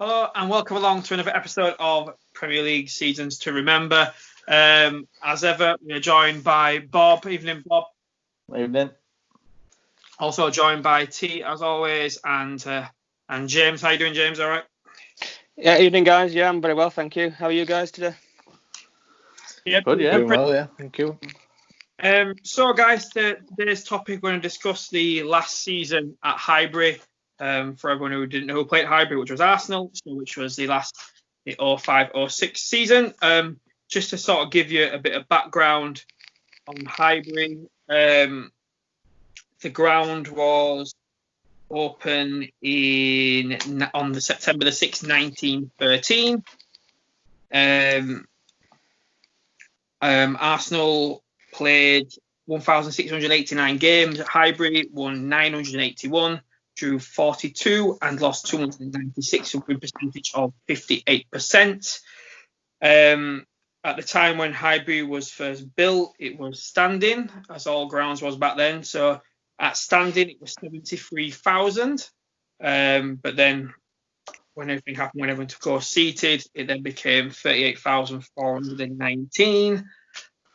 Hello and welcome along to another episode of Premier League Seasons to Remember. As ever, we are joined by Bob. Evening, Bob. Evening. Also joined by T, as always, and James. How you doing, James? All right? Yeah, evening, guys. Yeah, I'm very well, thank you. How are you guys today? Yeah, good. Yeah, doing well. Yeah, thank you. So, guys, today's topic, we're going to discuss the last season at Highbury. For everyone who didn't know who played Highbury, which was Arsenal, which was the 05-06 season. Just to sort of give you a bit of background on Highbury, the ground was open on the September the 6th, 1913. Arsenal played 1,689 games at Highbury, won 981. Drew 42 and lost 296, a good percentage of 58%. At the time when Highbury was first built, it was standing, as all grounds was back then. So at standing, it was 73,000. But then when everything happened, when everyone took over seated, it then became 38,419.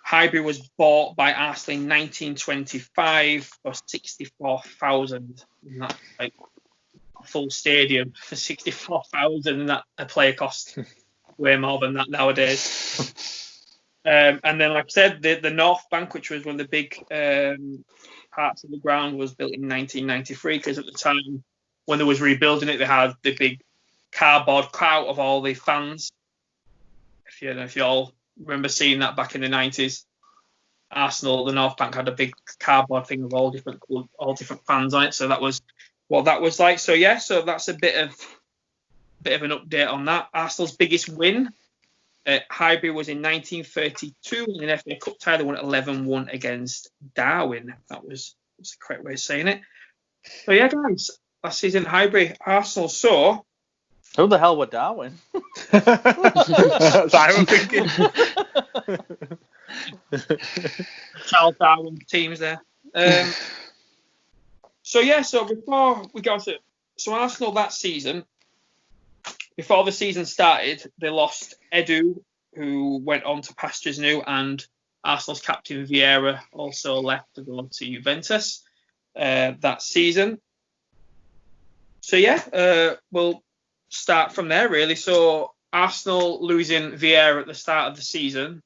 Highbury was bought by Arsenal in 1925 for 64,000. That's like a full stadium for 64,000, and that a player cost way more than that nowadays. And then, like I said, the North Bank, which was one of the big parts of the ground, was built in 1993 because at the time when they was rebuilding it, they had the big cardboard cutout of all the fans. If you all remember seeing that back in the 90s, Arsenal, the North Bank had a big cardboard thing of all different fans on it. So that was what that was like. So yeah, so that's a bit of an update on that. Arsenal's biggest win at Highbury was in 1932 in an FA Cup tie. They won 11-1 against Darwin. That was the correct way of saying it. So yeah, guys, last season at Highbury, Arsenal saw. Who the hell were Darwin? That's what I was thinking. Charles Darwin teams there. So before we go to Arsenal that season, before the season started, they lost Edu, who went on to pastures new, and Arsenal's captain Vieira also left to go to Juventus that season. So we'll start from there really. So Arsenal losing Vieira at the start of the season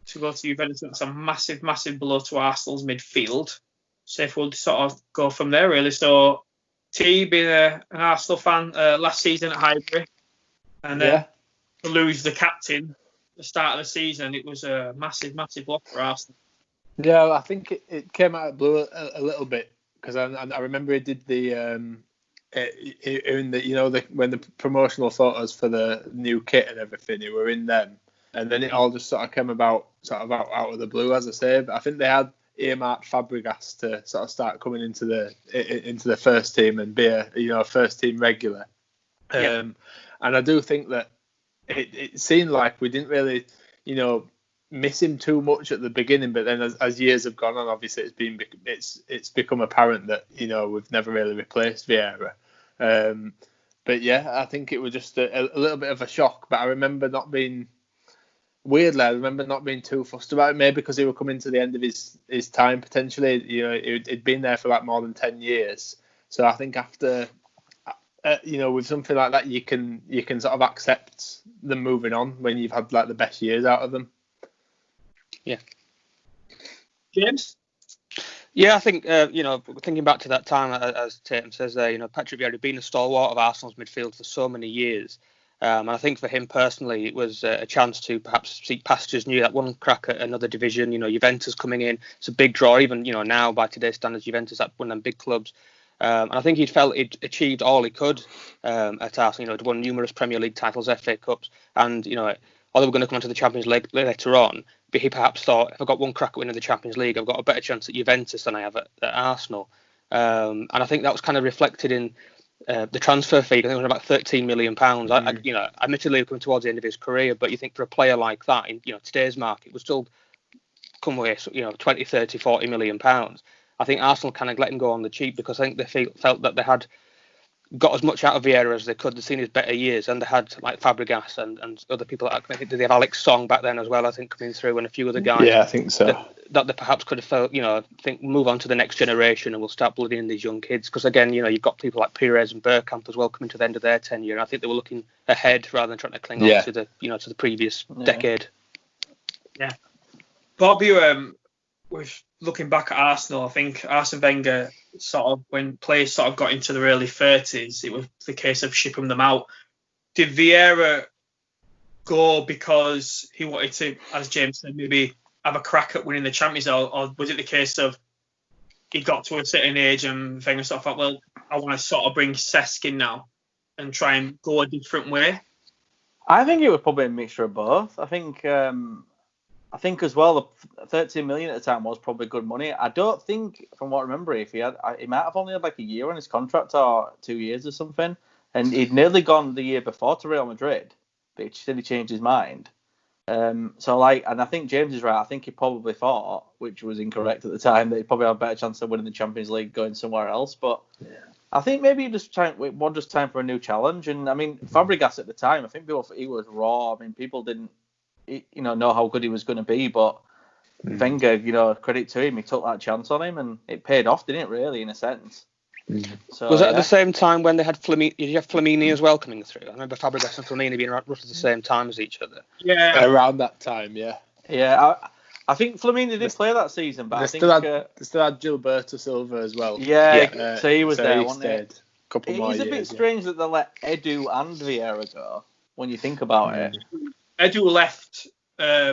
to go to Juventus, that's a massive, massive blow to Arsenal's midfield. So if we'll sort of go from there really. So T, being an Arsenal fan last season at Highbury, and then to lose the captain at the start of the season, it was a massive, massive blow for Arsenal. Yeah, I think it came out of blue a little bit because I remember he did the when the promotional photos for the new kit and everything, they were in them, and then it all just sort of came about out of the blue, as I say. But I think they had earmarked Fabregas to sort of start coming into the first team and be a first team regular. And I do think that it seemed like we didn't really miss him too much at the beginning, but then as years have gone on, obviously it's become apparent that we've never really replaced Vieira. But yeah, I think it was just a little bit of a shock. But I remember not being too fussed about it, maybe because he was coming to the end of his time potentially. He'd been there for like more than 10 years. So I think after with something like that, you can sort of accept them moving on when you've had like the best years out of them. Yeah. James? Yeah, I think, thinking back to that time, as Tatum says there, Patrick Vieira had been a stalwart of Arsenal's midfield for so many years. And I think for him personally, it was a chance to perhaps seek pastures new, that one crack at another division. Juventus coming in, it's a big draw, even, now by today's standards, Juventus at one of them big clubs. And I think he felt he'd achieved all he could at Arsenal. He'd won numerous Premier League titles, FA Cups, and, although we're going to come on to the Champions League later on, but he perhaps thought, if I've got one crack at winning the Champions League, I've got a better chance at Juventus than I have at Arsenal. And I think that was kind of reflected in the transfer fee. I think it was about £13 million. Admittedly, coming towards the end of his career, but you think for a player like that in today's market, would still come with 20, 30, 40 million pounds. I think Arsenal kind of let him go on the cheap because I think they felt that they had got as much out of Vieira as they could. They'd seen his better years, and they had like Fabregas and other people. I think they had Alex Song back then as well, I think, coming through, and a few other guys. Yeah, I think so. That they perhaps could have felt, think move on to the next generation and we'll start blooding in these young kids. Because again, you've got people like Pires and Bergkamp as well coming to the end of their tenure. And I think they were looking ahead rather than trying to cling on to the, to the previous decade. Yeah. Bobby, with looking back at Arsenal, I think Arsene Wenger sort of, when players sort of got into their early 30s, it was the case of shipping them out. Did Vieira go because he wanted to, as James said, maybe have a crack at winning the Champions League, or was it the case of he got to a certain age and Wenger sort of thought, well, I want to sort of bring Cesc in now and try and go a different way? I think it was probably a mixture of both. I think as well, the 13 million at the time was probably good money. I don't think, from what I remember, he might have only had like a year on his contract or 2 years or something, and he'd nearly gone the year before to Real Madrid, but he said he changed his mind. And I think James is right. I think he probably thought, which was incorrect at the time, that he'd probably have a better chance of winning the Champions League going somewhere else. But I think maybe it was just time for a new challenge. And I mean, Fabregas at the time, I think he was raw. I mean, people didn't, know how good he was going to be. But Wenger, credit to him, he took that chance on him, and it paid off, didn't it? Really, in a sense. So, was that at the same time when they had Flamini? Did you have Flamini as well coming through? I remember Fabregas and Flamini being roughly the same time as each other. Yeah, around that time, yeah. Yeah, I think Flamini did play that season, but they still had Gilberto Silva as well. Yeah, so he was there, he wasn't stayed a couple more years. It's a bit strange that they let Edu and Vieira go, when you think about it. Edu left. I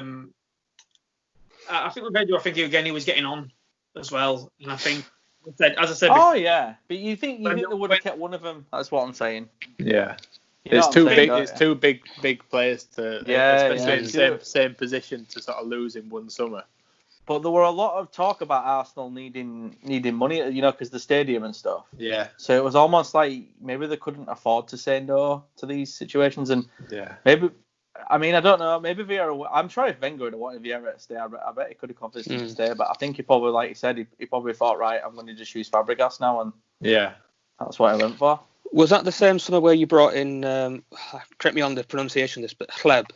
think with Edu, he was getting on as well, and I think, as I said. Oh yeah, but you think they would have kept one of them? That's what I'm saying. Yeah. It's too big. It's too big players to, especially in the same position, to sort of lose in one summer. But there were a lot of talk about Arsenal needing money, because the stadium and stuff. Yeah. So it was almost like maybe they couldn't afford to say no to these situations, and maybe. I mean, I don't know. Maybe Vieira. I'm sure if Wenger had wanted Vieira to stay, I bet he could have convinced him to stay. But I think he probably, like you said, he probably thought, right, I'm going to just use Fabregas now, and that's what I went for. Was that the same summer where you brought in? Correct me on the pronunciation of this, but Hleb,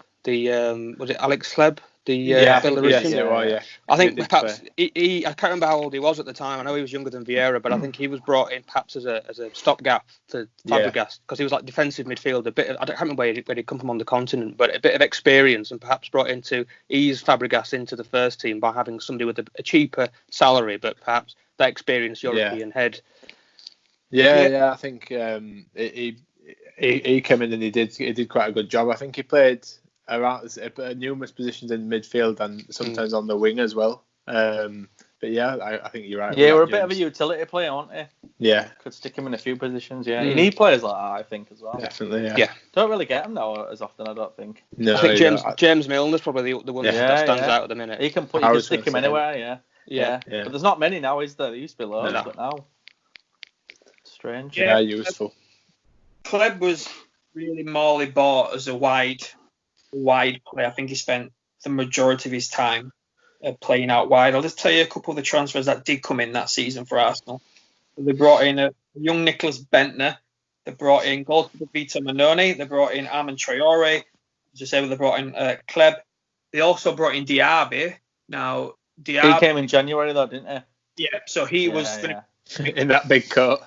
was it Alex Hleb? Belarusian. Yeah. I think perhaps he. I can't remember how old he was at the time. I know he was younger than Vieira, but I think he was brought in perhaps as a stopgap for Fabregas, because he was like defensive midfield. I don't remember where he'd come from on the continent, but a bit of experience, and perhaps brought in to ease Fabregas into the first team by having somebody with a cheaper salary, but perhaps that experienced European head. Yeah. I think he came in and he did quite a good job. I think he played around numerous positions in midfield and sometimes on the wing as well. But yeah, I think you're right. Yeah, we're a bit of a utility player, aren't we? Yeah. Could stick him in a few positions, yeah. You need players like that, I think, as well. Definitely, yeah. Don't really get them now as often, I don't think. No, I think James Milner's probably the one that stands out at the minute. You can stick him anywhere, yeah. But there's not many now, is there? There used to be loads, but now. Strange. Yeah, useful. Kleb was really morally bought as a wide player. I think he spent the majority of his time playing out wide. I'll just tell you a couple of the transfers that did come in that season for Arsenal. They brought in a young Nicholas Bentner. They brought in goalkeeper Vito Manoni. They brought in Armand Traore. As I said, they brought in Kleb. They also brought in Diaby. Now, Diaby... He came in January, though, didn't he? Yeah, so he was... in that big coat.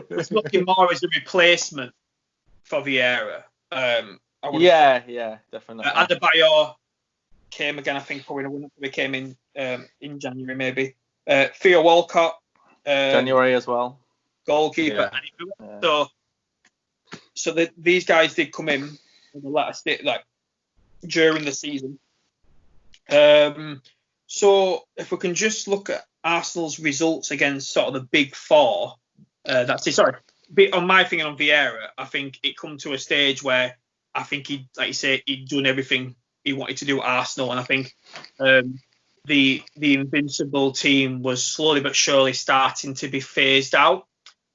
It's looking more as a replacement for Vieira. Yeah, definitely. Adebayor came again, I think, probably came in January, maybe. Theo Walcott. January as well. Goalkeeper. Yeah. So these guys did come in the latter state, during the season. So if we can just look at Arsenal's results against sort of the big four, on my thing on Vieira, I think it come to a stage where I think he'd done everything he wanted to do at Arsenal, and I think the invincible team was slowly but surely starting to be phased out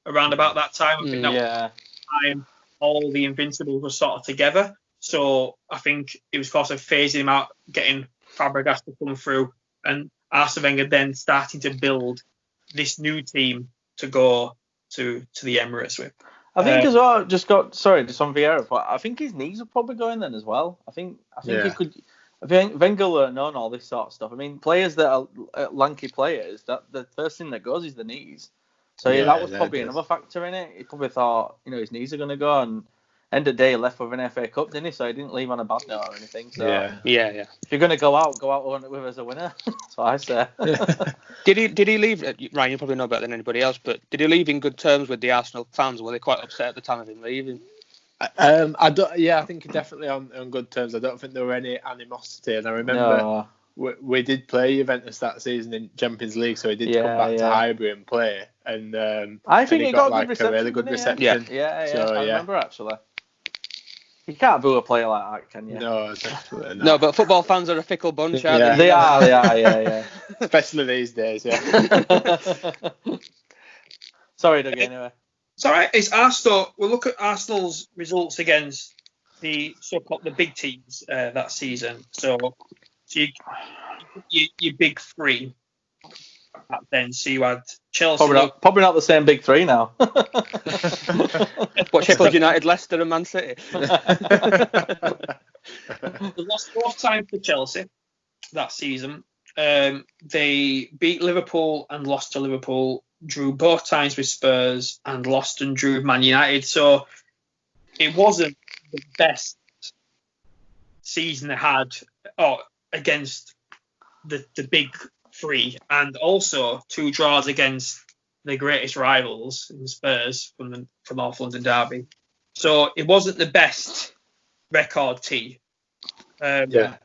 around about that time. I think that was the time all the invincibles were sort of together. So I think it was of course phasing him out, getting Fabregas to come through, and Arsene Wenger then starting to build this new team to go to the Emirates with. I think as well, just on Vieira, but I think his knees will probably go in then as well. I think he could. Wenger learned on all this sort of stuff. I mean, players that are lanky players, that the first thing that goes is the knees. So that was probably another factor in it. He probably thought, his knees are going to go, and end of the day, he left with an FA Cup, didn't he? So he didn't leave on a bad note or anything. So yeah. If you're going to go out with as a winner. That's what I say. Did he leave? Ryan, you probably know better than anybody else, but did he leave in good terms with the Arsenal fans? Were they quite upset at the time of him leaving? I think definitely on good terms. I don't think there were any animosity, and I remember we did play Juventus that season in Champions League, so he did come back to Highbury and play, and I think he got like a really good reception. Yeah. So, I remember actually. You can't boo a player like that, can you? No, definitely not. No, but football fans are a fickle bunch, aren't they? They are, yeah. Especially these days, yeah. Sorry, Dougie, anyway. It's all right. It's Arsenal. We'll look at Arsenal's results against the so-called the big teams that season. So your big three. Then so you had Chelsea. Probably not the same big three now. What, Sheffield United, Leicester, and Man City? They lost 4 times to Chelsea that season. They beat Liverpool and lost to Liverpool. Drew both times with Spurs and lost and drew Man United. So it wasn't the best season they had against the big three, and also 2 draws against the greatest rivals in Spurs from North London Derby. So it wasn't the best record T. Now,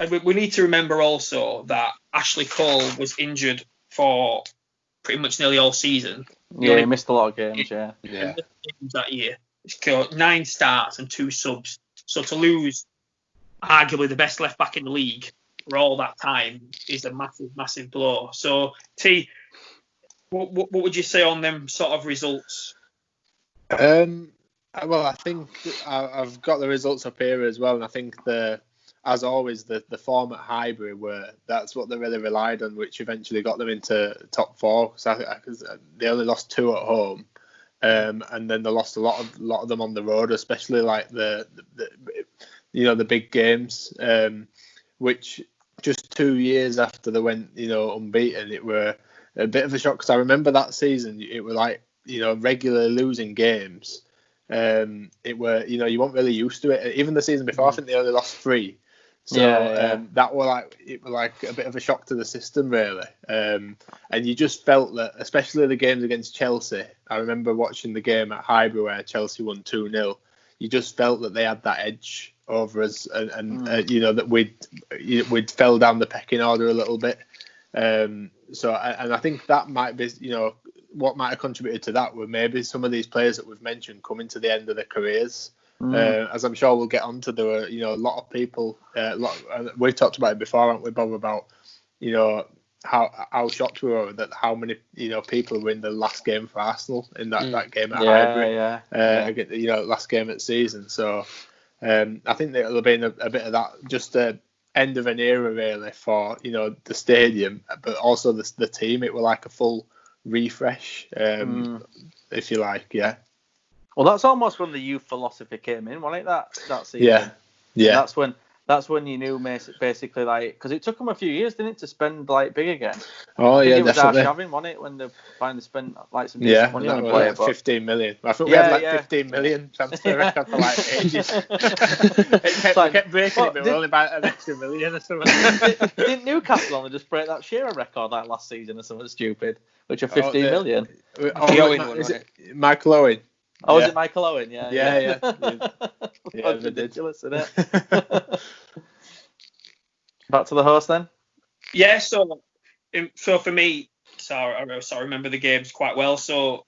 we need to remember also that Ashley Cole was injured for pretty much nearly all season. He missed a lot of games, that year. He's got 9 starts and 2 subs. So to lose arguably the best left back in the league for all that time is a massive blow. So, T, what would you say on them sort of results? Well, I think I've got the results up here as well, and I think as always, the form at Highbury that's what they really relied on, which eventually got them into top 4. Because they only lost 2 at home, and then they lost a lot of them on the road, especially like the big games, which just 2 years after they went unbeaten, it were a bit of a shock, because I remember that season it were like regularly losing games. It were you weren't really used to it. Even the season before, I think they only lost 3. So that were like a bit of a shock to the system, really. And you just felt that, especially the games against Chelsea. I remember watching the game at Highbury where Chelsea won 2-0. You just felt that they had that edge over us, and that we'd fell down the pecking order a little bit. So I think that might be what might have contributed to that were maybe some of these players that we've mentioned coming to the end of their careers. As I'm sure we'll get onto, there were a lot of people. We've talked about it before, haven't we, Bob? About how shocked we were that how many people were in the last game for Arsenal in that game at Highbury. Last game at season. So I think that it'll have been a bit of that, just the end of an era really for the stadium, but also the team. It was like a full refresh, if you like. Well, that's almost when the youth philosophy came in, wasn't it? That season. Yeah. That's when you knew basically, like, because it took them a few years, didn't it, to spend like big again? Oh yeah, definitely. It was Arshavin, wasn't it, when they finally spent like some decent money on a player? 15 million. I think we had 15 million transfer record for like ages. it kept breaking it, but we're only about an extra $1 million or something. Didn't Newcastle only just break that Shearer record like last season or something stupid, which are 15 million? Is it Michael Owen? Oh, was it Michael Owen? Yeah. That's ridiculous, isn't it? Back to the host then. Yeah. So for me, I remember the games quite well. So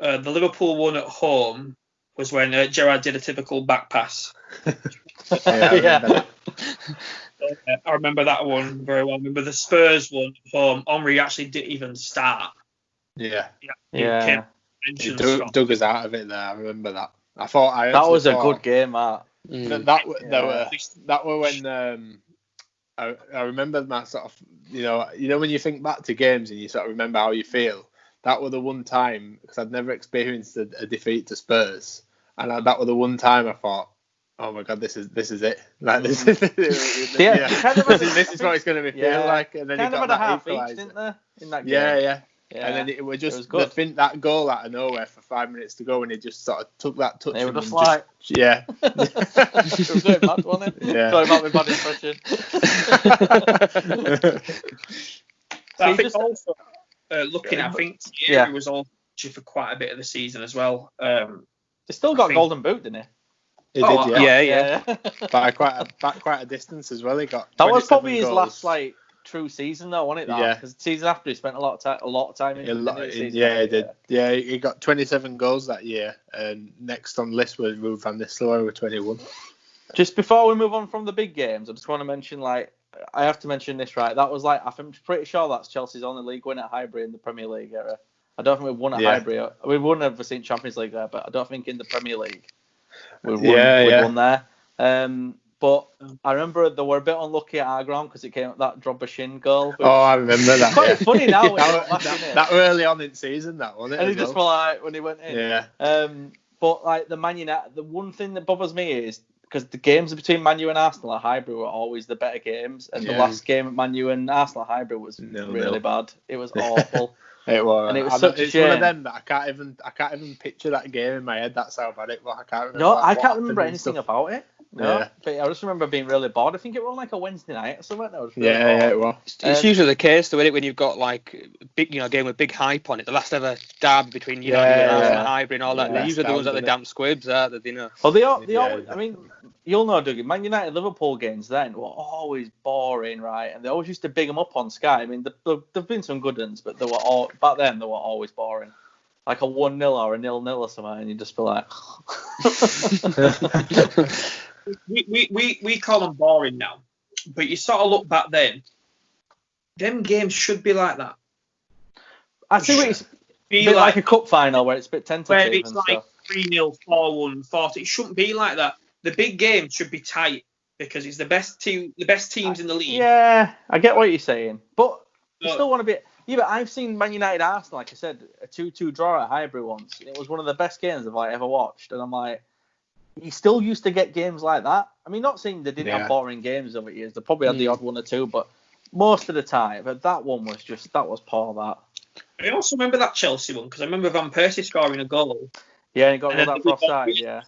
the Liverpool one at home was when Gerrard did a typical back pass. I remember that one very well. I remember the Spurs one at home. Henry actually didn't even start. Yeah. Dug us out of it there. I remember that. That was a good game, Matt. That were when I remember my sort of, when you think back to games and you sort of remember how you feel. That was the one time, because I'd never experienced a defeat to Spurs, and that was the one time I thought, oh my God, this is it. Like this is this is what it's going to be feel like. And then kind you of got had that a half equaliser. each, didn't they? In that game. Yeah. And then it was just that goal out of nowhere for 5 minutes to go, and it just sort of took that touch. They were just yeah. It was going mad, wasn't it? Yeah. Sorry about my bad impression. I think also looking, I think Thierry was all for quite a bit of the season as well. He still got Golden Boot, didn't he? He did, yeah. By quite a distance as well. He got that was probably his goals. last true season though, wasn't it? Because the season after he spent a lot of time in the season. Yeah, he did. Yeah, he got 27 goals that year, and next on the list was Ruud van Nistelrooy with 21. Just before we move on from the big games, I just want to mention I have to mention this, right? That was I'm pretty sure that's Chelsea's only league win at Highbury in the Premier League era. I don't think we've won at Highbury. We wouldn't have seen Champions League there, but I don't think in the Premier League we've won there. But I remember they were a bit unlucky at our ground because it came at that Drobashin goal. I remember that. It's quite funny now. that early on in season, that wasn't it? And he just felt when he went in. Yeah. But the Man United, the one thing that bothers me is because the games between Man U and Arsenal at Highbury were always the better games, and the last game at Man U and Arsenal at Highbury was really bad. It was awful. It was. And it was such a shame. One of them that I can't even picture that game in my head. That's how bad it was. I can't remember. No, I can't remember anything about it. No, Yeah. but I just remember being really bored. I think it was on a Wednesday night or something. It was. It's usually the case, though, when you've got big, game with big hype on it. The last ever derby between United and Arsenal, Highbury, and all that. They're usually the ones that the damp squibs are. Well, they always. I mean, you'll know, Dougie. Man United Liverpool games then were always boring, right? And they always used to big them up on Sky. I mean, there've been some good ones, but back then they were always boring. Like a 1-0 or a 0-0 or something, and you just feel like. We call them boring now, but you sort of look back then. Them games should be like that. I see what it's be like a cup final where it's a bit tentative. Where it's like 3-0, 4-1, 4-2. It shouldn't be like that. The big games should be tight because it's the best teams in the league. Yeah, I get what you're saying, but you still want to be. Yeah, but I've seen Man United Arsenal, like I said, a 2-2 draw at Highbury once. It was one of the best games I've ever watched, and I'm like. You still used to get games like that. I mean, not saying they didn't have boring games over years. They probably had the odd one or two, but most of the time. But that one was poor, that. I also remember that Chelsea one, because I remember Van Persie scoring a goal. Yeah, and he got ruled out for offside, yeah.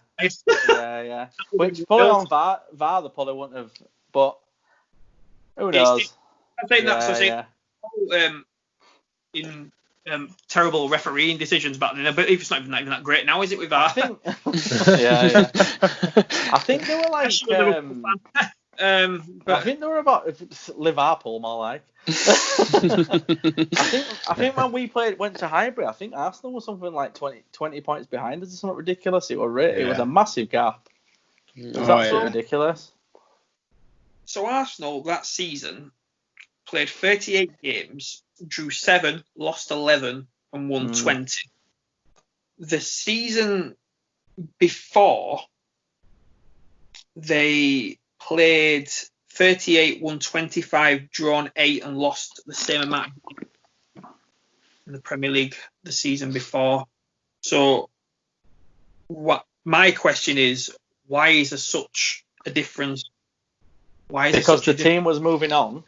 Yeah. Which, probably on VAR, they probably wouldn't have, but who knows? I think that's in terrible refereeing decisions back then, but it's not even that great now, is it? With VAR? I think they were like. I think they were about Liverpool, more like. I think when we went to Highbury, I think Arsenal was something like 20 points behind us or something ridiculous. It was a massive gap. It was absolutely ridiculous. So Arsenal that season played 38 games, drew 7, lost 11, and won 20. The season before, they played 38, won 25, drawn 8, and lost the same amount in the Premier League the season before. So, my question is, why is there such a difference? Because the team was moving on.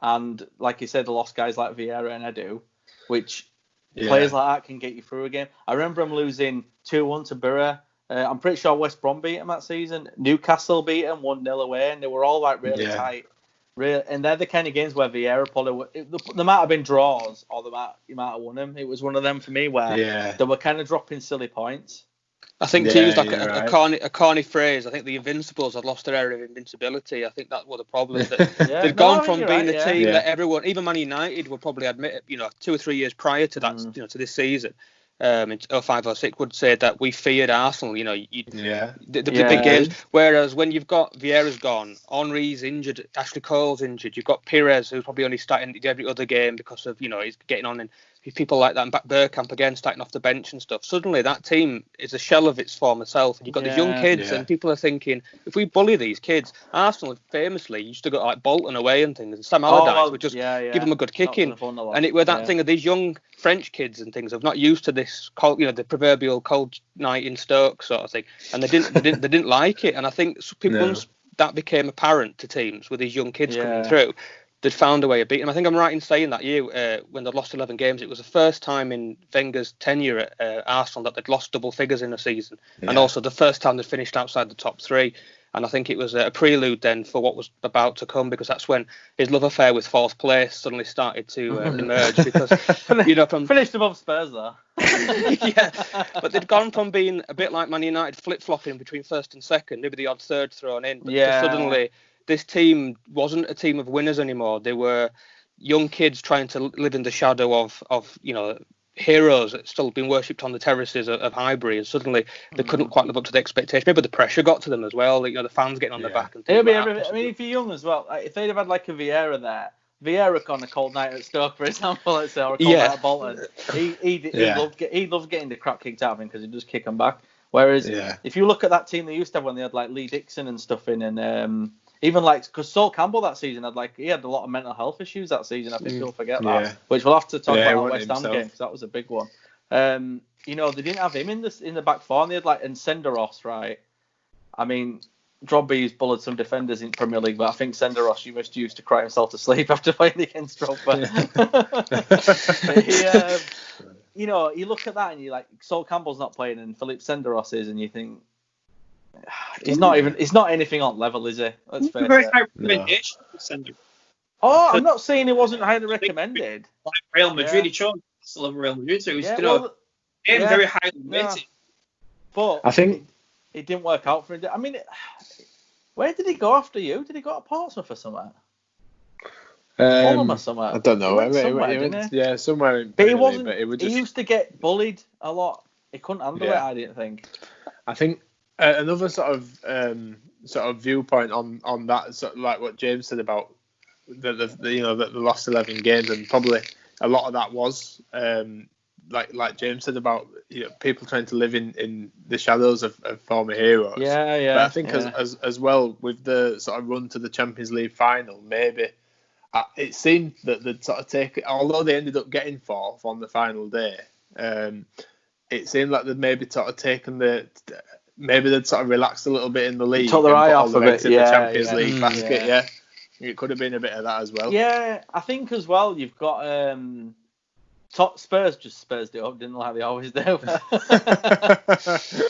And like you said, they lost guys like Vieira and Edu, which players like that can get you through a game. I remember them losing 2-1 to Borough. I'm pretty sure West Brom beat them that season. Newcastle beat them 1-0 away, and they were all really tight. And they're the kind of games where Vieira probably there might have been draws, or you might have won them. It was one of them for me where they were kind of dropping silly points. I think to use a corny phrase, I think the Invincibles had lost their area of invincibility. I think that was the problem. They'd gone from being the team that everyone, even Man United, would probably admit, 2 or 3 years prior to that, to this season, in 05-06, would say that we feared Arsenal. The big games. Whereas when you've got Vieira's gone, Henry's injured, Ashley Cole's injured, you've got Pires who's probably only starting every other game because of he's getting on in people like that and back Burkamp again starting off the bench and stuff. Suddenly that team is a shell of its former self, and you've got these young kids, and people are thinking, if we bully these kids, Arsenal famously used to go like Bolton away and things, and Sam Allardyce would just give them a good kicking, and it were that thing of these young French kids and things are not used to this cold, the proverbial cold night in Stoke sort of thing, and they didn't like it, and I think people once that became apparent to teams with these young kids coming through, they'd found a way of beating them. I think I'm right in saying that year when they'd lost 11 games, it was the first time in Wenger's tenure at Arsenal that they'd lost double figures in a season, and also the first time they'd finished outside the top three. And I think it was a prelude then for what was about to come, because that's when his love affair with fourth place suddenly started to emerge. Because finished above Spurs though. But they'd gone from being a bit like Man United, flip-flopping between first and second, maybe the odd third thrown in. But suddenly this team wasn't a team of winners anymore. They were young kids trying to live in the shadow of heroes that still been worshipped on the terraces of Highbury, and suddenly they couldn't quite live up to the expectation. Maybe the pressure got to them as well. The fans getting on their back. And things I mean, if you're young as well, if they'd have had like a Vieira there, Vieira on a cold night at Stoke, for example, let's say, or a cold night at Bolton, he loved getting the crap kicked out of him because he'd just kick them back. Whereas if you look at that team they used to have when they had like Lee Dixon and stuff in, and even like, because Sol Campbell that season he had a lot of mental health issues that season. I think you'll forget that, which we'll have to talk about our West Ham game, because that was a big one. They didn't have him in the back four, and they had like Senderos, right? I mean, Drobby's bullied some defenders in Premier League, but I think Senderos used to cry himself to sleep after playing against Drogba. You look at that and you're like, Sol Campbell's not playing and Philippe Senderos is, and you think, he's not anything on level, is he? Let's face very it. high recommendation for Senderos. I'm not saying he wasn't highly recommended. Like Real Madrid, he chose to love Real Madrid, so he's very highly rated. But I think it didn't work out for him. I mean, where did he go after you? Did he go to Portsmouth or somewhere? Fulham or somewhere? I don't know. He went somewhere in But he used to get bullied a lot. He couldn't handle it, I didn't think. I think another sort of viewpoint on that, sort of like what James said about the lost 11 games, and probably a lot of that was like James said about people trying to live in the shadows of former heroes. But I think as well with the sort of run to the Champions League final, maybe it seemed that they'd sort of take it, although they ended up getting fourth on the final day. It seemed like they'd maybe sort of taken maybe they'd sort of relaxed a little bit in the league. Took their eye off a bit. In the Champions League basket, It could have been a bit of that as well. Yeah, I think as well you've got top Spurs just Spurs it up, didn't like they always do.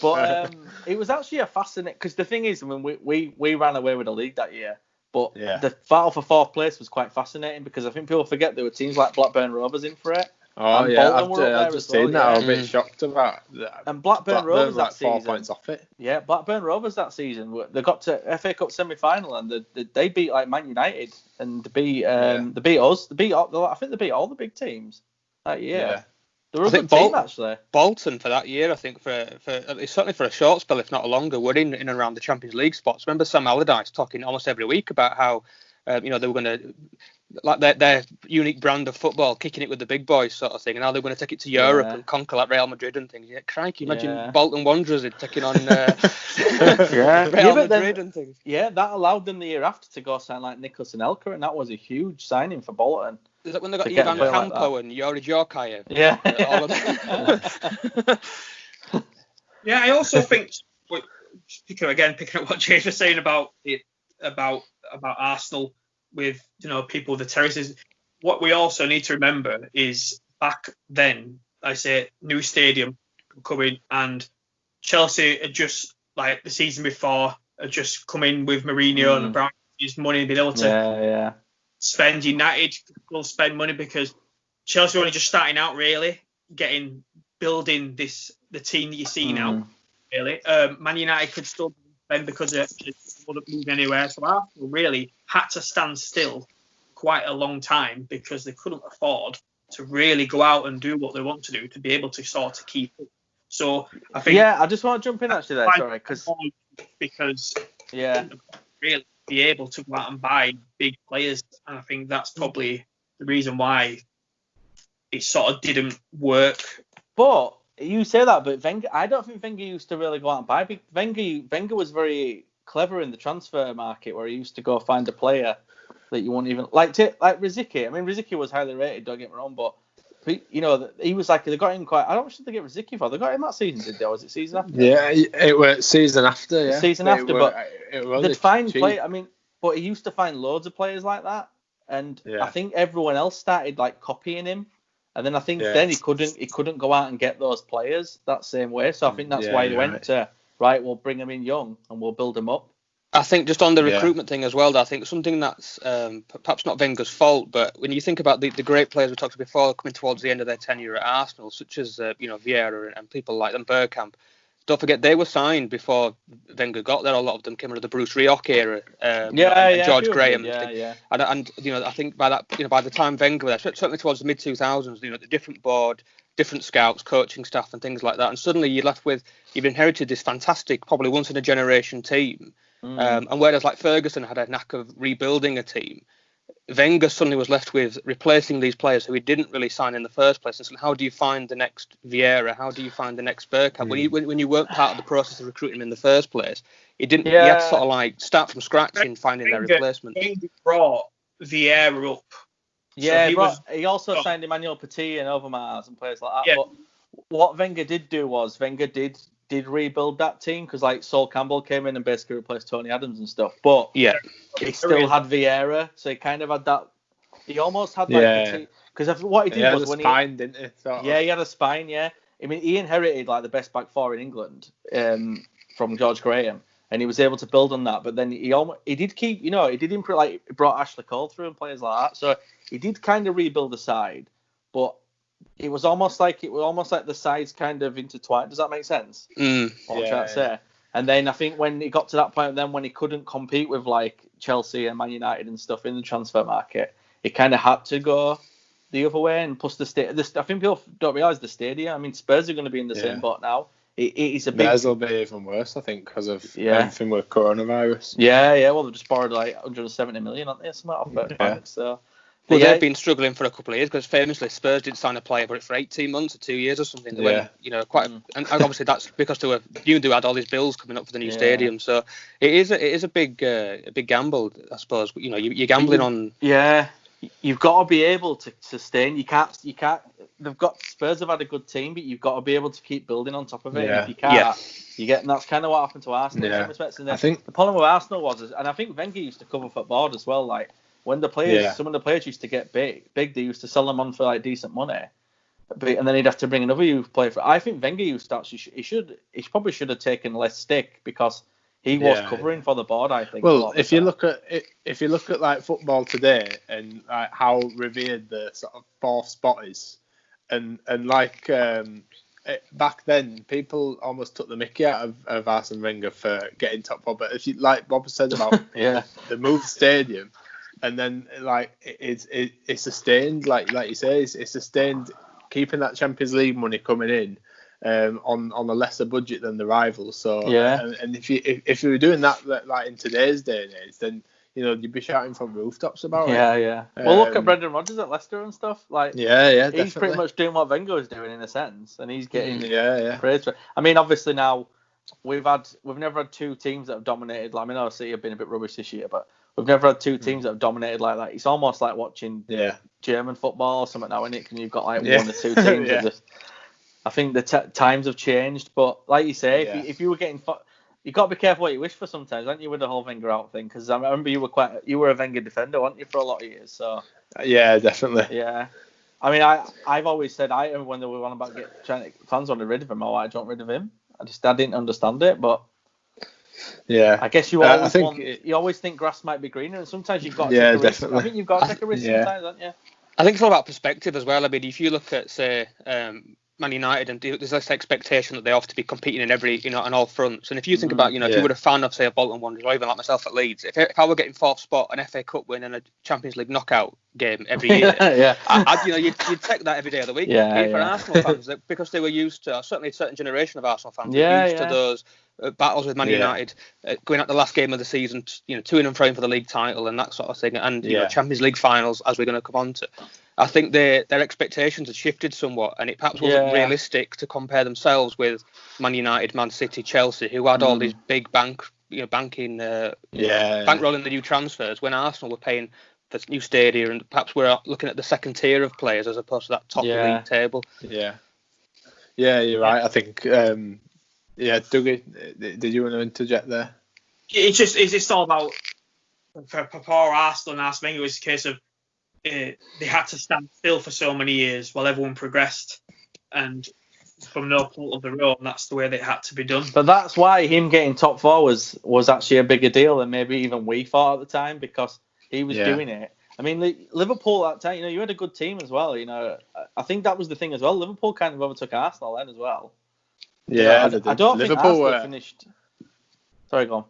But it was actually a fascinating, because the thing is, when we ran away with the league that year, but the battle for fourth place was quite fascinating, because I think people forget there were teams like Blackburn Rovers in for it. Oh yeah, I've just seen that. I'm a bit shocked about that. And Blackburn Rovers that season, 4 points off it. Yeah, Blackburn Rovers that season, they got to FA Cup semi-final, and they beat like Man United, and they beat us. I think they beat all the big teams that year. Yeah. They were a good team actually. Bolton for that year, I think, for certainly for a short spell, if not a longer, were in and around the Champions League spots. Remember Sam Allardyce talking almost every week about how they were going to, like their unique brand of football, kicking it with the big boys sort of thing, and now they're going to take it to Europe and conquer like Real Madrid and things. Yeah, crikey, imagine Bolton Wanderers taking on Real Madrid and things. Yeah, that allowed them the year after to go sign like Nicholas Anelka, and that was a huge signing for Bolton. Is that when they got Ivan Campo and Yori Djorkaeff? Yeah. All of that. Yeah, I also think, picking up what James was saying about Arsenal with people with the terraces. What we also need to remember is back then, I say, new stadium coming, and Chelsea had just, like the season before, had just come in with Mourinho and Abramovich's money, been able to spend. United will spend money because Chelsea were only just starting out, really building the team that you see now. Really, Man United could still spend because it wouldn't move anywhere. So Arsenal really had to stand still quite a long time because they couldn't afford to really go out and do what they want to do to be able to sort of keep up. So I think I just want to jump in actually there, sorry, because really be able to go out and buy big players, and I think that's probably the reason why it sort of didn't work. But you say that, but Wenger, I don't think Wenger used to really go out and buy. Wenger was very clever in the transfer market, where he used to go find a player that you won't even like Rosicky. I mean, Rosicky was highly rated. Don't get me wrong, but he was like, they got him quite. I don't know what they get Rosicky for. They got him that season, did they? Or was it season after? Yeah, it was season after. Yeah, season after, but they'd find cheap. play. I mean, but he used to find loads of players like that, and Yeah. I think everyone else started like copying him. And then I think then he couldn't go out and get those players that same way. So I think that's why he went to, right, we'll bring them in young and we'll build them up. I think just on the recruitment thing as well, I think something that's perhaps not Wenger's fault, but when you think about the great players we talked about before coming towards the end of their tenure at Arsenal, such as Vieira and people like them, Bergkamp, don't forget they were signed before Wenger got there. A lot of them came out of the Bruce Rioch era, and George Graham. And I think by that, by the time Wenger was there, certainly towards the mid 2000s, the different board, different scouts, coaching staff, and things like that, and suddenly you've inherited this fantastic, probably once in a generation team. And whereas like Ferguson had a knack of rebuilding a team, Wenger suddenly was left with replacing these players who he didn't really sign in the first place. And so how do you find the next Vieira? How do you find the next Bergkamp? When you weren't part of the process of recruiting him in the first place, he didn't. He had to sort of like start from scratch in finding their replacement. Wenger brought Vieira up. Yeah, he also signed Emmanuel Petit and Overmars and players like that. Yeah. But what Wenger did do was Wenger did rebuild that team, because like Sol Campbell came in and basically replaced Tony Adams and stuff. But he still had Vieira, so he kind of had that. He almost had like because what he did was when spine, didn't he? He had a spine. Yeah, I mean he inherited like the best back four in England from George Graham, and he was able to build on that. But then he did keep, he did improve, like he brought Ashley Cole through and players like that. So he did kind of rebuild the side, but it was almost like the sides kind of intertwined. Does that make sense? What I'm trying to say. And then I think when he got to that point, then when he couldn't compete with like Chelsea and Man United and stuff in the transfer market, he kind of had to go the other way. And plus I think people don't realise the stadium. I mean, Spurs are going to be in the same boat now. It's a big. Theirs will be even worse, I think, because of everything with coronavirus. Yeah. Well, they've just borrowed like 170 million, haven't they? Something off it. So. Well, they've been struggling for a couple of years, because famously Spurs didn't sign a player for 18 months or 2 years or something. And obviously that's because they had all these bills coming up for the new stadium. So it is a big gamble, I suppose. You're gambling on. Yeah, you've got to be able to sustain. You can't. Spurs have had a good team, but you've got to be able to keep building on top of it. And if you can't, you get. And that's kind of what happened to Arsenal in some respects. And I think the problem with Arsenal was, and I think Wenger used to cover for board as well, like. When the players, some of the players used to get big, they used to sell them on for like decent money, and then he'd have to bring another youth player. I think Wenger used to actually, he probably should have taken less stick, because he was covering for the board. I think. Well, if you look at like football today and like how revered the sort of fourth spot is, and like back then people almost took the mickey out of Arsene Wenger for getting top four. But if you like Bob said about the move stadium. And then, like, it's sustained, like you say, it's sustained, keeping that Champions League money coming in on a lesser budget than the rivals. So, and if you were doing that like in today's day and age, then you'd be shouting from rooftops about it. Yeah. Well, look at Brendan Rodgers at Leicester and stuff. Like, he's definitely. pretty much doing what Wenger was doing in a sense, and he's getting praise for it. I mean, obviously now we've never had two teams that have dominated. Like, I mean, City have been a bit rubbish this year, but. We've never had two teams that have dominated like that. It's almost like watching German football or something now, isn't it? And you've got like one or two teams. I think the times have changed, but like you say, if you were getting, you got to be careful what you wish for sometimes, aren't you, with the whole Wenger out thing? Because I remember you were a Wenger defender, weren't you, for a lot of years? So yeah, definitely. Yeah, I mean, I've always said when they were on about fans wanted rid of him, I don't rid of him. I didn't understand it, but. Yeah, I guess you always think grass might be greener, and sometimes you've got to take a risk. I think you've got to take a risk sometimes, haven't you? I think it's all about perspective as well. I mean, if you look at, say, Man United, and there's this expectation that they have to be competing in every, on all fronts. And if you think about, if you were a fan of, say, a Bolton Wanderers, or even like myself at Leeds, if I were getting fourth spot, an FA Cup win, and a Champions League knockout game every year, you'd take that every day of the week. For Arsenal fans, because they were used to, certainly a certain generation of Arsenal fans, were used to battles with Man United, going at the last game of the season, to and fro for the league title and that sort of thing, and Champions League finals, as we're going to come on to. I think their expectations had shifted somewhat, and it perhaps wasn't realistic to compare themselves with Man United, Man City, Chelsea, who had all these big bankrolling the new transfers, when Arsenal were paying for new stadia, and perhaps we're looking at the second tier of players as opposed to that top league table. Yeah, you're right. I think, Dougie, did you want to interject there? It's just all about, for poor Arsenal and Arsene Wenger, it was a case of they had to stand still for so many years while everyone progressed, and from no fault of their own, that's the way they had to be done. But that's why him getting top four was actually a bigger deal than maybe even we thought at the time, because he was doing it. I mean, Liverpool at that time, you had a good team as well. I think that was the thing as well. Liverpool kind of overtook Arsenal then as well. Yeah, I don't think Arsenal finished. Sorry, go on.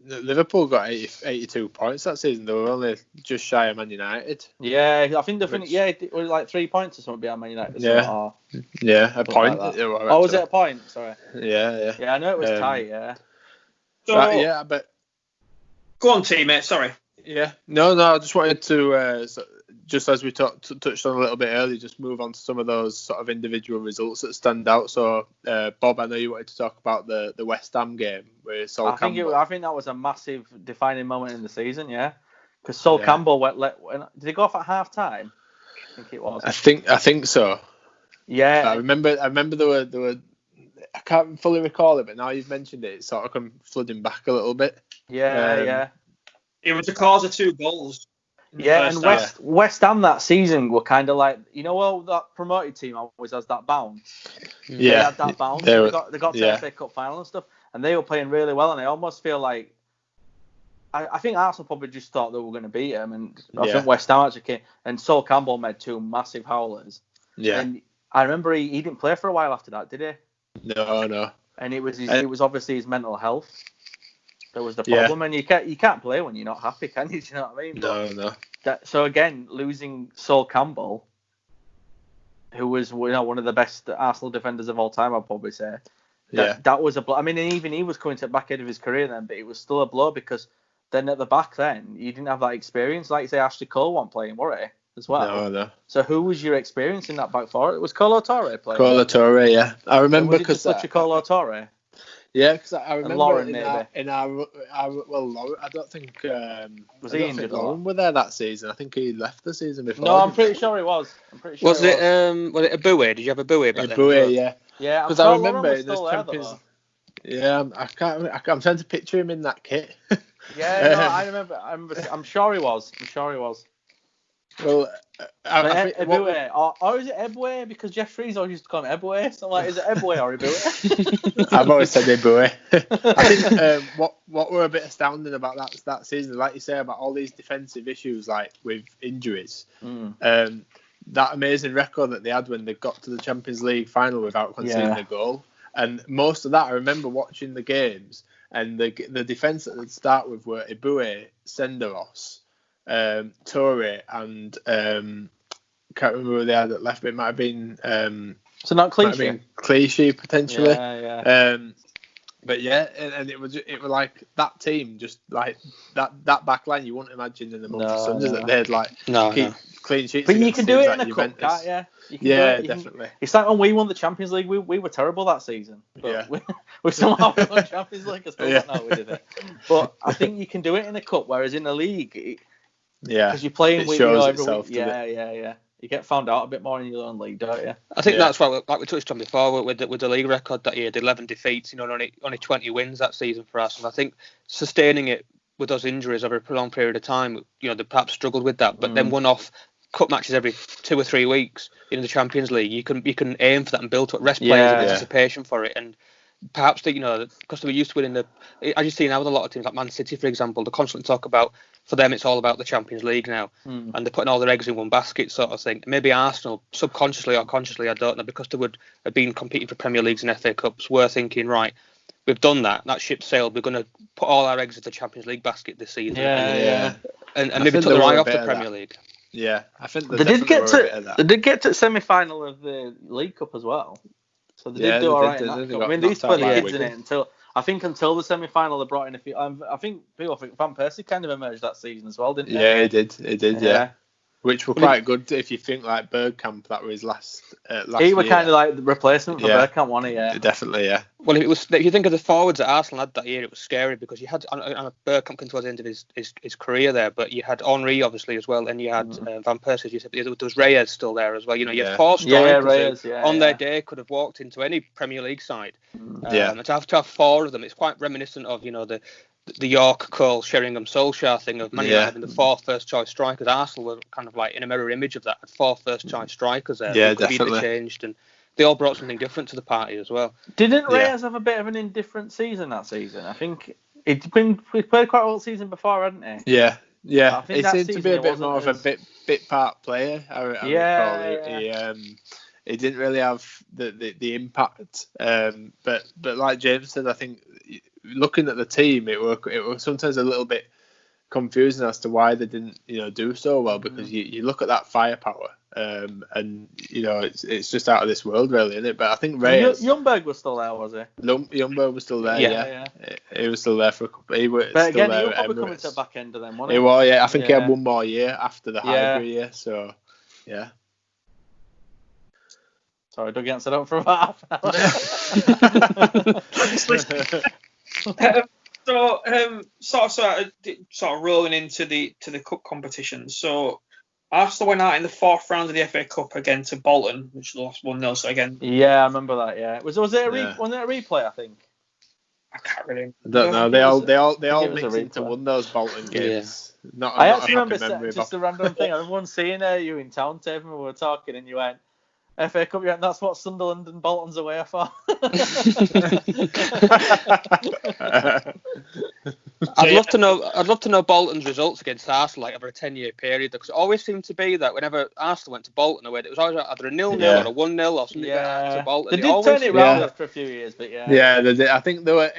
Liverpool got 82 points that season. They were only just shy of Man United. Yeah, I think they finished. Yeah, it was like 3 points or something behind Man United. A point. Like was it a point? Sorry. Yeah. Yeah, I know it was tight. Yeah. So, but go on, teammate. Sorry. Yeah. No. I just wanted to, just as we touched on a little bit earlier, just move on to some of those sort of individual results that stand out. So, Bob, I know you wanted to talk about the West Ham game with Sol Campbell. I think that was a massive defining moment in the season. Yeah, because Sol Campbell did he go off at half time? I think it was. I think so. Yeah. I remember there were. I can't fully recall it, but now you've mentioned it, it's sort of come flooding back a little bit. Yeah. It was the cause of 2 goals. Yeah, and West Ham that season were kind of like, that promoted team always has that bounce. Yeah, they had that bounce. They got to the FA Cup final and stuff, and they were playing really well. And I almost feel like, I think Arsenal probably just thought they were going to beat them, and I think West Ham actually came. And Sol Campbell made 2 massive howlers. Yeah, and I remember he didn't play for a while after that, did he? No. And it was obviously his mental health that was the problem, and you can't play when you're not happy, can you? Do you know what I mean? No. So again, losing Sol Campbell, who was one of the best Arsenal defenders of all time, I'd probably say. That was a blow. I mean, and even he was coming to the back end of his career then, but it was still a blow, because then at the back then you didn't have that experience. Like say, Ashley Cole wasn't playing, were he? As well. No. So who was your experience in that back four? It was Colo Torre playing. Colo Torre, yeah. I remember because such a Colo Torre. Yeah, because I remember Lauren, in our Lauren, I don't think was he injured. Lauren were there that season. I think he left the season before. No, I'm pretty sure he was. Was it a Boué? Did you have a Boué back then? Boué, yeah. Yeah, because I remember in this Champions. Yeah, I'm trying to picture him in that kit. Yeah, I remember. I'm sure he was. Well, Eboué, or is it Eboué? Because Jeff Freeze always used to call him Eboué. So I'm like, is it Eboué or Eboué? I've always said Eboué. I think what were a bit astounding about that season, like you say, about all these defensive issues, like with injuries, that amazing record that they had when they got to the Champions League final without conceding a goal, and most of that I remember watching the games, and the defence that they'd start with were Eboué, Senderos, Torre, and can't remember who they had at left, but it might have been so not Clichy potentially. Yeah. But yeah, and it was like that team, just like that back line, you wouldn't imagine in the multi-Sundays that they'd like keep clean sheets. But you can do it in a cup, can't you? Definitely. It's like when we won the Champions League, we were terrible that season. But we somehow won Champions League. I still don't know how we did it. But I think you can do it in a cup, whereas in the league, because you're playing with every week. Yeah. You get found out a bit more in your own league, don't you? I think that's why, like we touched on before, with the league record that year, the 11 defeats, only 20 wins that season for us. And I think sustaining it with those injuries over a prolonged period of time, they perhaps struggled with that. But then won off cup matches every 2 or 3 weeks in the Champions League. You can aim for that and build to it, rest players in anticipation for it. And perhaps because they were used to winning as you see now with a lot of teams like Man City, for example, they constantly talk about, for them it's all about the Champions League now, and they're putting all their eggs in one basket sort of thing. Maybe Arsenal, subconsciously or consciously, I don't know, because they would have been competing for Premier Leagues and FA Cups, were thinking, right, we've done that ship sailed, we're going to put all our eggs in the Champions League basket this season. And maybe took their eye off the Premier League. Yeah, I think they did get to semi-final of the League Cup as well. So they did do all right in that cup. I mean, these played the kids in it until I think until the semi-final, they brought in a few. I think people think Van Persie kind of emerged that season as well, didn't he? Yeah, he did. Yeah. Which were quite good if you think like Bergkamp, that was his last he was year. kind of like the replacement for Bergkamp, wasn't he? Yeah. Definitely, yeah. Well, it was. If you think of the forwards that Arsenal had that year, it was scary because you had Bergkamp came towards the end of his career there, but you had Henry obviously as well, and you had Van Persie. As you said, there was Reyes still there as well. You know, you had 4 strikers who on their day could have walked into any Premier League side. And to have 4 of them, it's quite reminiscent of the York, Cole, Sheringham, Solskjaer thing of Man United having the 4 first choice strikers. Arsenal were kind of like in a mirror image of that, had 4 first choice strikers there. Yeah, who could definitely. be changed, and they all brought something different to the party as well. Didn't Reyes have a bit of an indifferent season that season? I think he played quite a well season before, hadn't he? Yeah. I think he seemed to be a bit more of a bit part player. I recall. He didn't really have the impact. But like James said, I think looking at the team, it was sometimes a little bit confusing as to why they didn't do so well, because you look at that firepower, and it's just out of this world, really, isn't it? But I think Reyes, Ljungberg was still there, was he? Ljungberg was still there. Yeah. He was still there for a couple. But again, he was probably coming to the back end of them, wasn't he? He was, yeah. I think he had one more year after the Highbury year, so yeah. Sorry, Dougie answered up for about half sort of rolling into the cup competition. So Arsenal went out in the 4th round of the FA Cup against Bolton, which lost 1-0. So again, yeah, I remember that. Yeah, was it a replay? I think. I can't really. I don't know. They all mixed into one of those Bolton games. Yeah. I actually remember just a random thing. I remember once seeing you in town, Dave, and we were talking, and you went, FA Cup, yeah, that's what Sunderland and Bolton's away are for. I'd love to know Bolton's results against Arsenal over a 10-year period, because it always seemed to be that whenever Arsenal went to Bolton away, it was always either a 0-0 or a 1-0 or something to Bolton. They did turn it round after a few years, but yeah. Yeah, they did. I think they were.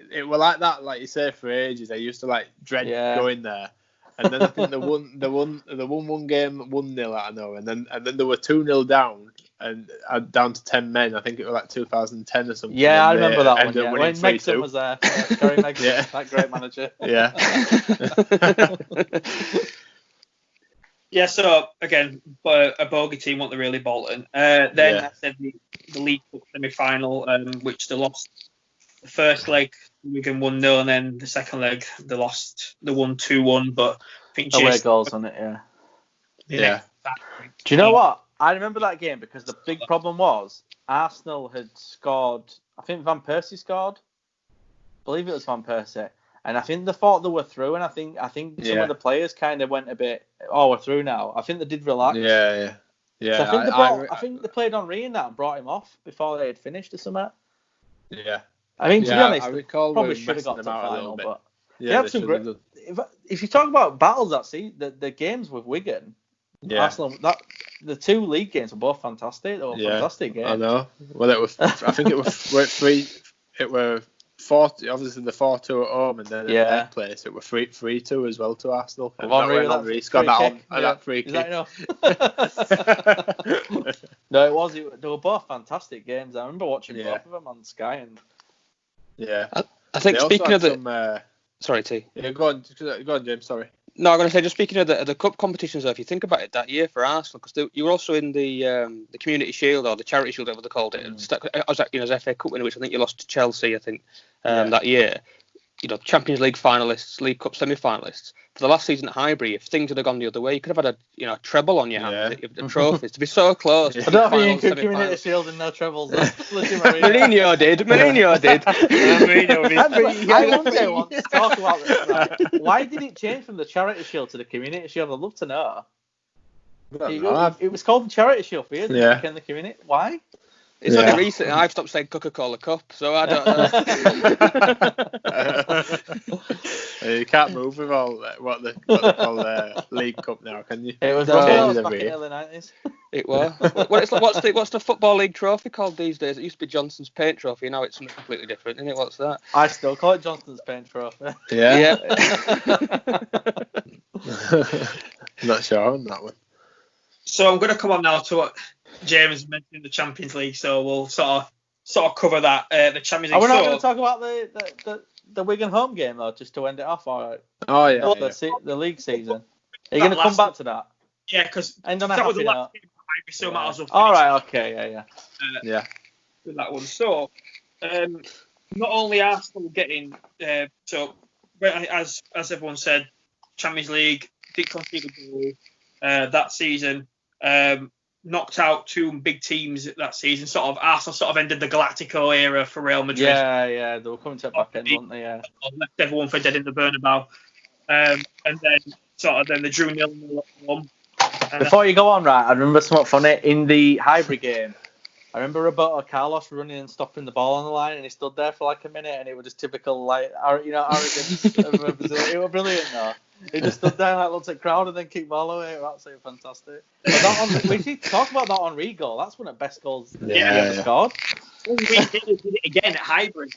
It were like that, like you say, for ages. They used to like dread going there. And then I think they won one game 1-0 out of nowhere, and then they were 2-0 down and down to 10 men. I think it was like 2010 or something. Yeah, I remember that one. Yeah. When Megson was there, Gary Megson, that great manager. Yeah. Yeah. So again, a bogey team, what they really Bolton. Then I said the League Cup semi-final, which they lost the first leg. Wigan 1-0, and then the second leg they lost. They won 2-1, but I think away goals on it. Yeah. Do you know what? I remember that game because the big problem was Arsenal had scored. I think Van Persie scored. I believe it was Van Persie, and I think they thought they were through. And I think some of the players kind of went a bit, we're through now. I think they did relax. Yeah. So I think they played Henry in that and brought him off before they had finished or something. Yeah. I mean, to be honest, I recall probably should have got to the final, but they had some great. If you talk about battles that season, the games with Wigan, Arsenal, the 2 league games were both fantastic. They were fantastic games. I know. Well, it was. I think it was 3. It were 4. Obviously, the 4-2 at home, and then at their place, it were 3-2 as well to Arsenal. And Henry scored that free kick. Is that enough? No, it was. They were both fantastic games. I remember watching both of them on Sky and. Yeah, I think speaking of the. Sorry, T. Yeah, go on, James. Sorry. No, I'm going to say, just speaking of the cup competitions, though, if you think about it, that year for Arsenal, because you were also in the Community Shield or the Charity Shield, whatever they called it. I was as FA Cup winner, which I think you lost to Chelsea, I think, that year. Champions League finalists, League Cup semi-finalists. For the last season at Highbury, if things had gone the other way, you could have had a treble on your hands, the trophies, to be so close. I don't think you could Community Shield and no trebles. Mourinho did. I wonder want to talk about this. Right? Why did it change from the Charity Shield to the Community Shield? I'd love to know. It was called the Charity Shield for years. It became the Community. Why? It's only recent. I've stopped saying Coca-Cola Cup, so I don't know. You can't move with all what they call League Cup now, can you? It was back in the early 90s. It was. What's the Football League trophy called these days? It used to be Johnson's Paint Trophy. Now it's something completely different, isn't it? What's that? I still call it Johnson's Paint Trophy. Yeah. Not sure on that one. So I'm going to come on now to what James mentioned, the Champions League. So we'll sort of sort of cover that the Champions League. Are we not going to talk about the Wigan home game though, just to end it off? Or Oh yeah. the league season. Are you going to come back to that? Yeah, because that was the last game, so might as well. All right. Okay. Yeah. With that one. So, not only Arsenal getting as everyone said, Champions League did concede a goal that season. Knocked out two big teams that season. Arsenal sort of ended the Galactico era for Real Madrid. Yeah. They were coming to back end, weren't they? Yeah. Left everyone for dead in the Bernabeu. And then they drew 0-0 at home. Before you go on, right, I remember something funny in the Highbury game. I remember Roberto Carlos running and stopping the ball on the line, and he stood there for like a minute, and it was just typical, arrogance of Brazil. It was brilliant, though. He just stood there, looked at the crowd, and then kicked ball away. It was absolutely fantastic. We should talk about that Henry goal. That's one of the best goals he ever scored. He did it again at Highbury.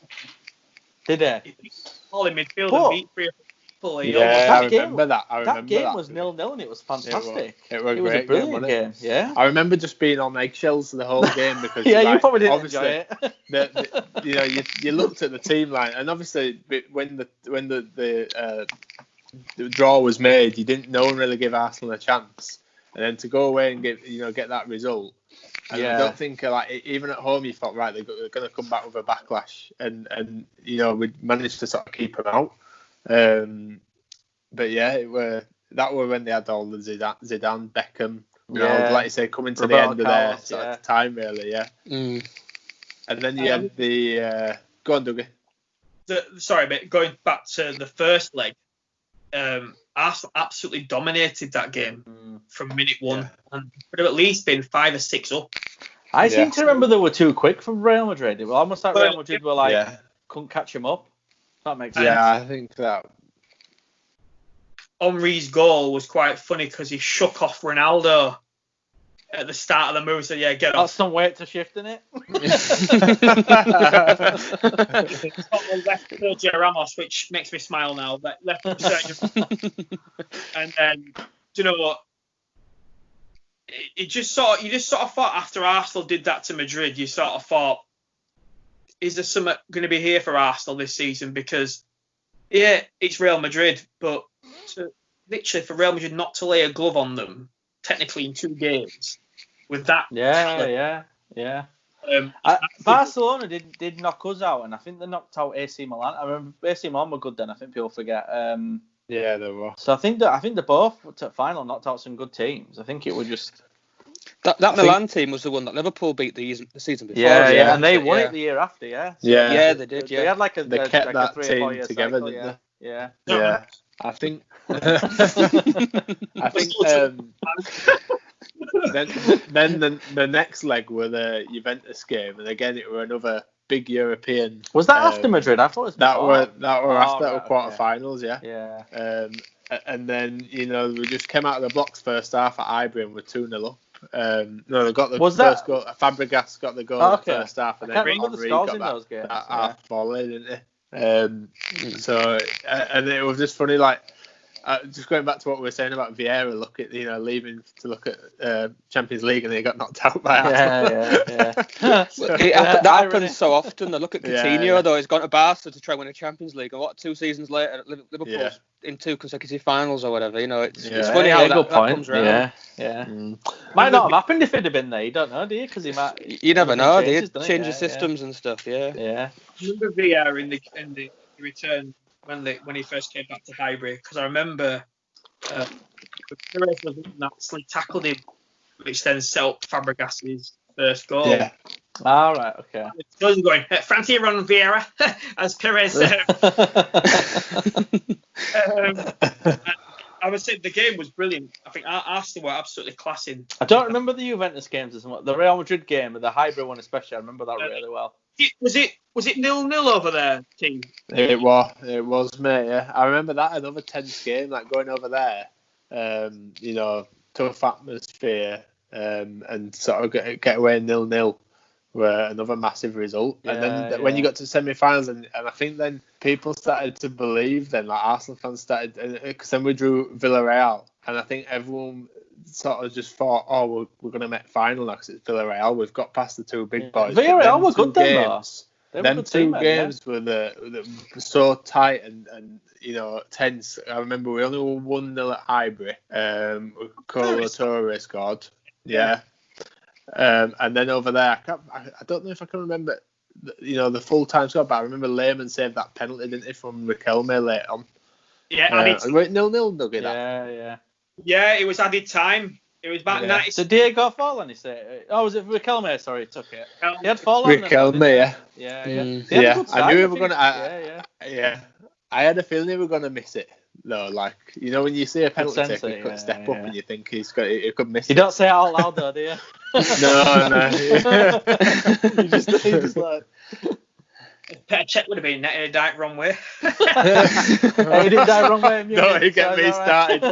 Did he? He all in midfield and beat 3 or 4 people. I remember that. That game was 0-0, and it was fantastic. It was a brilliant game. Yeah. I remember just being on eggshells the whole game because you probably didn't enjoy it. You looked at the team line, and obviously when the draw was made, no one really gave Arsenal a chance, and then to go away and get that result. And I don't think even at home you thought they're going to come back with a backlash, and we managed to sort of keep them out. But yeah, that were when they had all the Zidane, Beckham, like you say, coming to Roberto the end Carlos, of their time, really, yeah. Mm. And then you had the go on, Dougie. Sorry, mate. Going back to the first leg, Arsenal absolutely dominated that game from minute one, and could have at least been 5 or 6 up. I seem to remember they were too quick from Real Madrid. It was almost like Real Madrid were couldn't catch them up. That makes sense. Yeah, I think that. Henry's goal was quite funny because he shook off Ronaldo at the start of the move. So get off. That's some weight to shift in it. Left Sergio Ramos, which makes me smile now. Left Sergio, and then you know what? You just sort of thought after Arsenal did that to Madrid, you sort of thought, is there something going to be here for Arsenal this season? Because it's Real Madrid, but literally for Real Madrid not to lay a glove on them, technically in 2 games, with that. Yeah. Barcelona did knock us out, and I think they knocked out AC Milan. I remember AC Milan were good then. I think people forget. Yeah, they were. So I think they both to final knocked out some good teams. I think it was just that Milan team was the one that Liverpool beat the season before. Yeah, and they won it the year after. Yeah. So yeah, they did. Yeah, they had they kept that 3 or 4 team year together, cycle, didn't they? Yeah. I think. Then the next leg were the Juventus game, and again it were another big European. Was that after Madrid? I thought it was before. That were after quarterfinals, Yeah. And then we just came out of the blocks first half at Highbury and were 2-0 up. No, they got the first goal. Fabregas got the goal in the first half, and then Henry got those games, half volley, didn't he? So and it was just funny, just going back to what we were saying about Vieira, leaving to look at Champions League, and he got knocked out by Arsenal. That happens so often. They look at Coutinho, though. He's gone to Barca to try and win a Champions League, and 2 seasons later, Liverpool's in 2 consecutive finals or whatever. It's funny how that comes around. Yeah. Might not have happened if he'd have been there. You don't know, do you? Because he might. You never know. They change the systems and stuff. Yeah. Remember Vieira in the return when he first came back to Highbury, because I remember Perez was actually tackled him, which then set up Fabregas's first goal. Yeah. All right. Okay. It's going Frankie Ron Vieira as Perez. I would say the game was brilliant. I think Arsenal were absolutely classing. I don't remember the Juventus games as much. The Real Madrid game, the Highbury one especially, I remember that really well. Was it 0-0 over there, team? It was, mate. Yeah, I remember that another tense game, going over there. Tough atmosphere, and sort of get away 0-0 were another massive result. And then when you got to semi-finals, and I think then people started to believe. Then Arsenal fans started, because then we drew Villarreal, and I think everyone sort of just thought, oh, we're going to make final now because it's Villarreal. We've got past the two big boys. Villarreal were good then, though. Them two games were so tight and tense. I remember we only won 1-0 at Highbury. Colo Torre scored. Yeah. And then over there, I don't know if I can remember, the full time score, but I remember Lehmann saved that penalty, didn't he, from Riquelme late on. Yeah, added 0-0, Dougie. Yeah, it was added time. It was about 90. So Diego Forlan, he said. Oh, was it Riquelme? Sorry, took it. He had Forlan. Riquelme, Yeah. I knew we were going to. Yeah. I had a feeling we were going to miss it. No, like, when you see a penalty taker, he could step up and you think he could miss it. You don't say it out loud though, do you? No. You just like. Better check would have been netted a dive wrong way. He didn't dive wrong way. Don't get me started.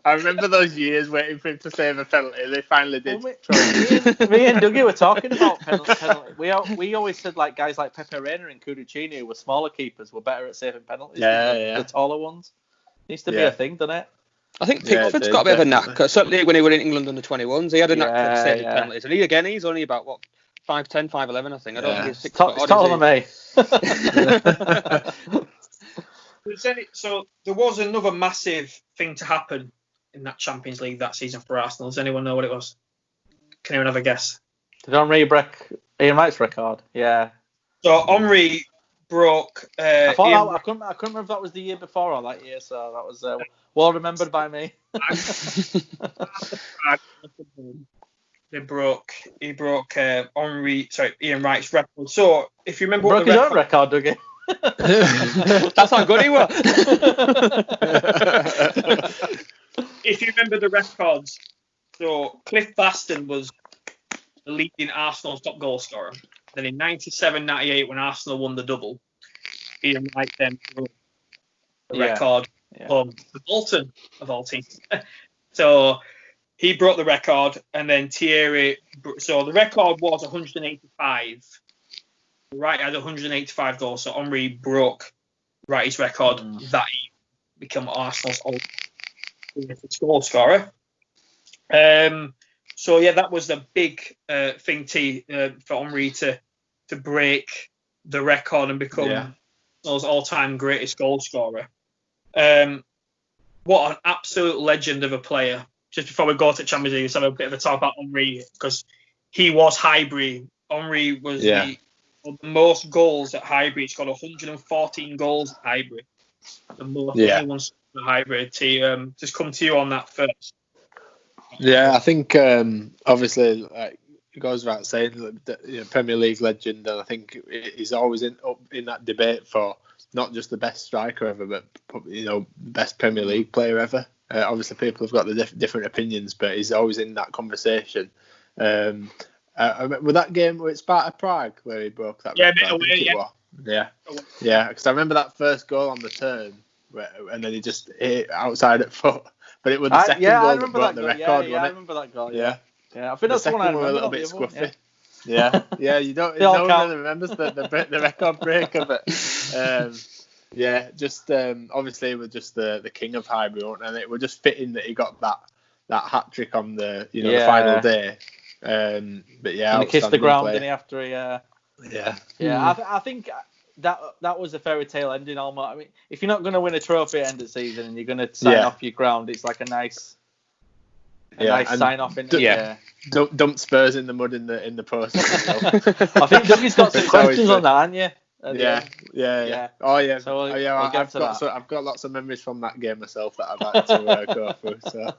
I remember those years waiting for him to save a penalty. They finally did. Me and Dougie were talking about penalty. We always said like guys like Pepe Reina and Cudicini, who were smaller keepers, were better at saving penalties than the taller ones. Needs to be a thing, doesn't it? I think Pickford's got a bit of a knack. Certainly when he was in England under 21s, he had a knack for saving penalties. And he's only about 5'10", 5'11", I think. I don't think he's 6 foot. He's taller than me. So there was another massive thing to happen in that Champions League that season for Arsenal. Does anyone know what it was? Can anyone have a guess? Did Henry break Ian Wright's record? Yeah. So Henry broke. I couldn't remember if that was the year before or that year. So that was well remembered by me. He broke Ian Wright's record. So if you remember, broke his own record, Dougie. That's how good he was. If you remember the records, so Cliff Baston was the leading Arsenal's top goal scorer. Then in 97-98, when Arsenal won the double, Ian Wright then broke the record for Bolton of all teams. So he broke the record, and then Thierry. So the record was 185. Wright had 185 goals, so Henry broke Wright's record that he became Arsenal's oldest goal scorer. So that was the big thing for Henry to break the record and become Arsenal's all-time greatest goal scorer. What an absolute legend of a player. Just before we go to Champions League, let's have a bit of a talk about Henry, because he was Highbury. Henry was the most goals at Highbury. He scored 114 goals at Highbury. The most anyone scored at Highbury. To just come to you on that first. Yeah, I think obviously it goes without saying that Premier League legend, and I think he's always up in that debate for not just the best striker ever, but best Premier League player ever. Obviously, people have got the different opinions, but he's always in that conversation. With that game with Sparta Prague where he broke that record, because I remember that first goal on the turn, and then he just hit outside at foot. But it was the second goal that broke the record, wasn't it? I remember that goal. Yeah. I think that's the one I remember. A little bit scruffy. Yeah. You don't. No one really remembers the record breaker, but. Obviously we're just the king of Highbury, and it was just fitting that he got that hat trick on the the final day. And he kissed the ground, didn't he, after he? I think that was a fairy tale ending almost. I mean, if you're not going to win a trophy at end of the season and you're going to sign off your ground, it's like a nice sign off. Dump Spurs in the mud in the process. I think Dougie's got some questions on that, haven't you? Yeah. Oh yeah. So I've got lots of memories from that game myself that I'd like to go through. So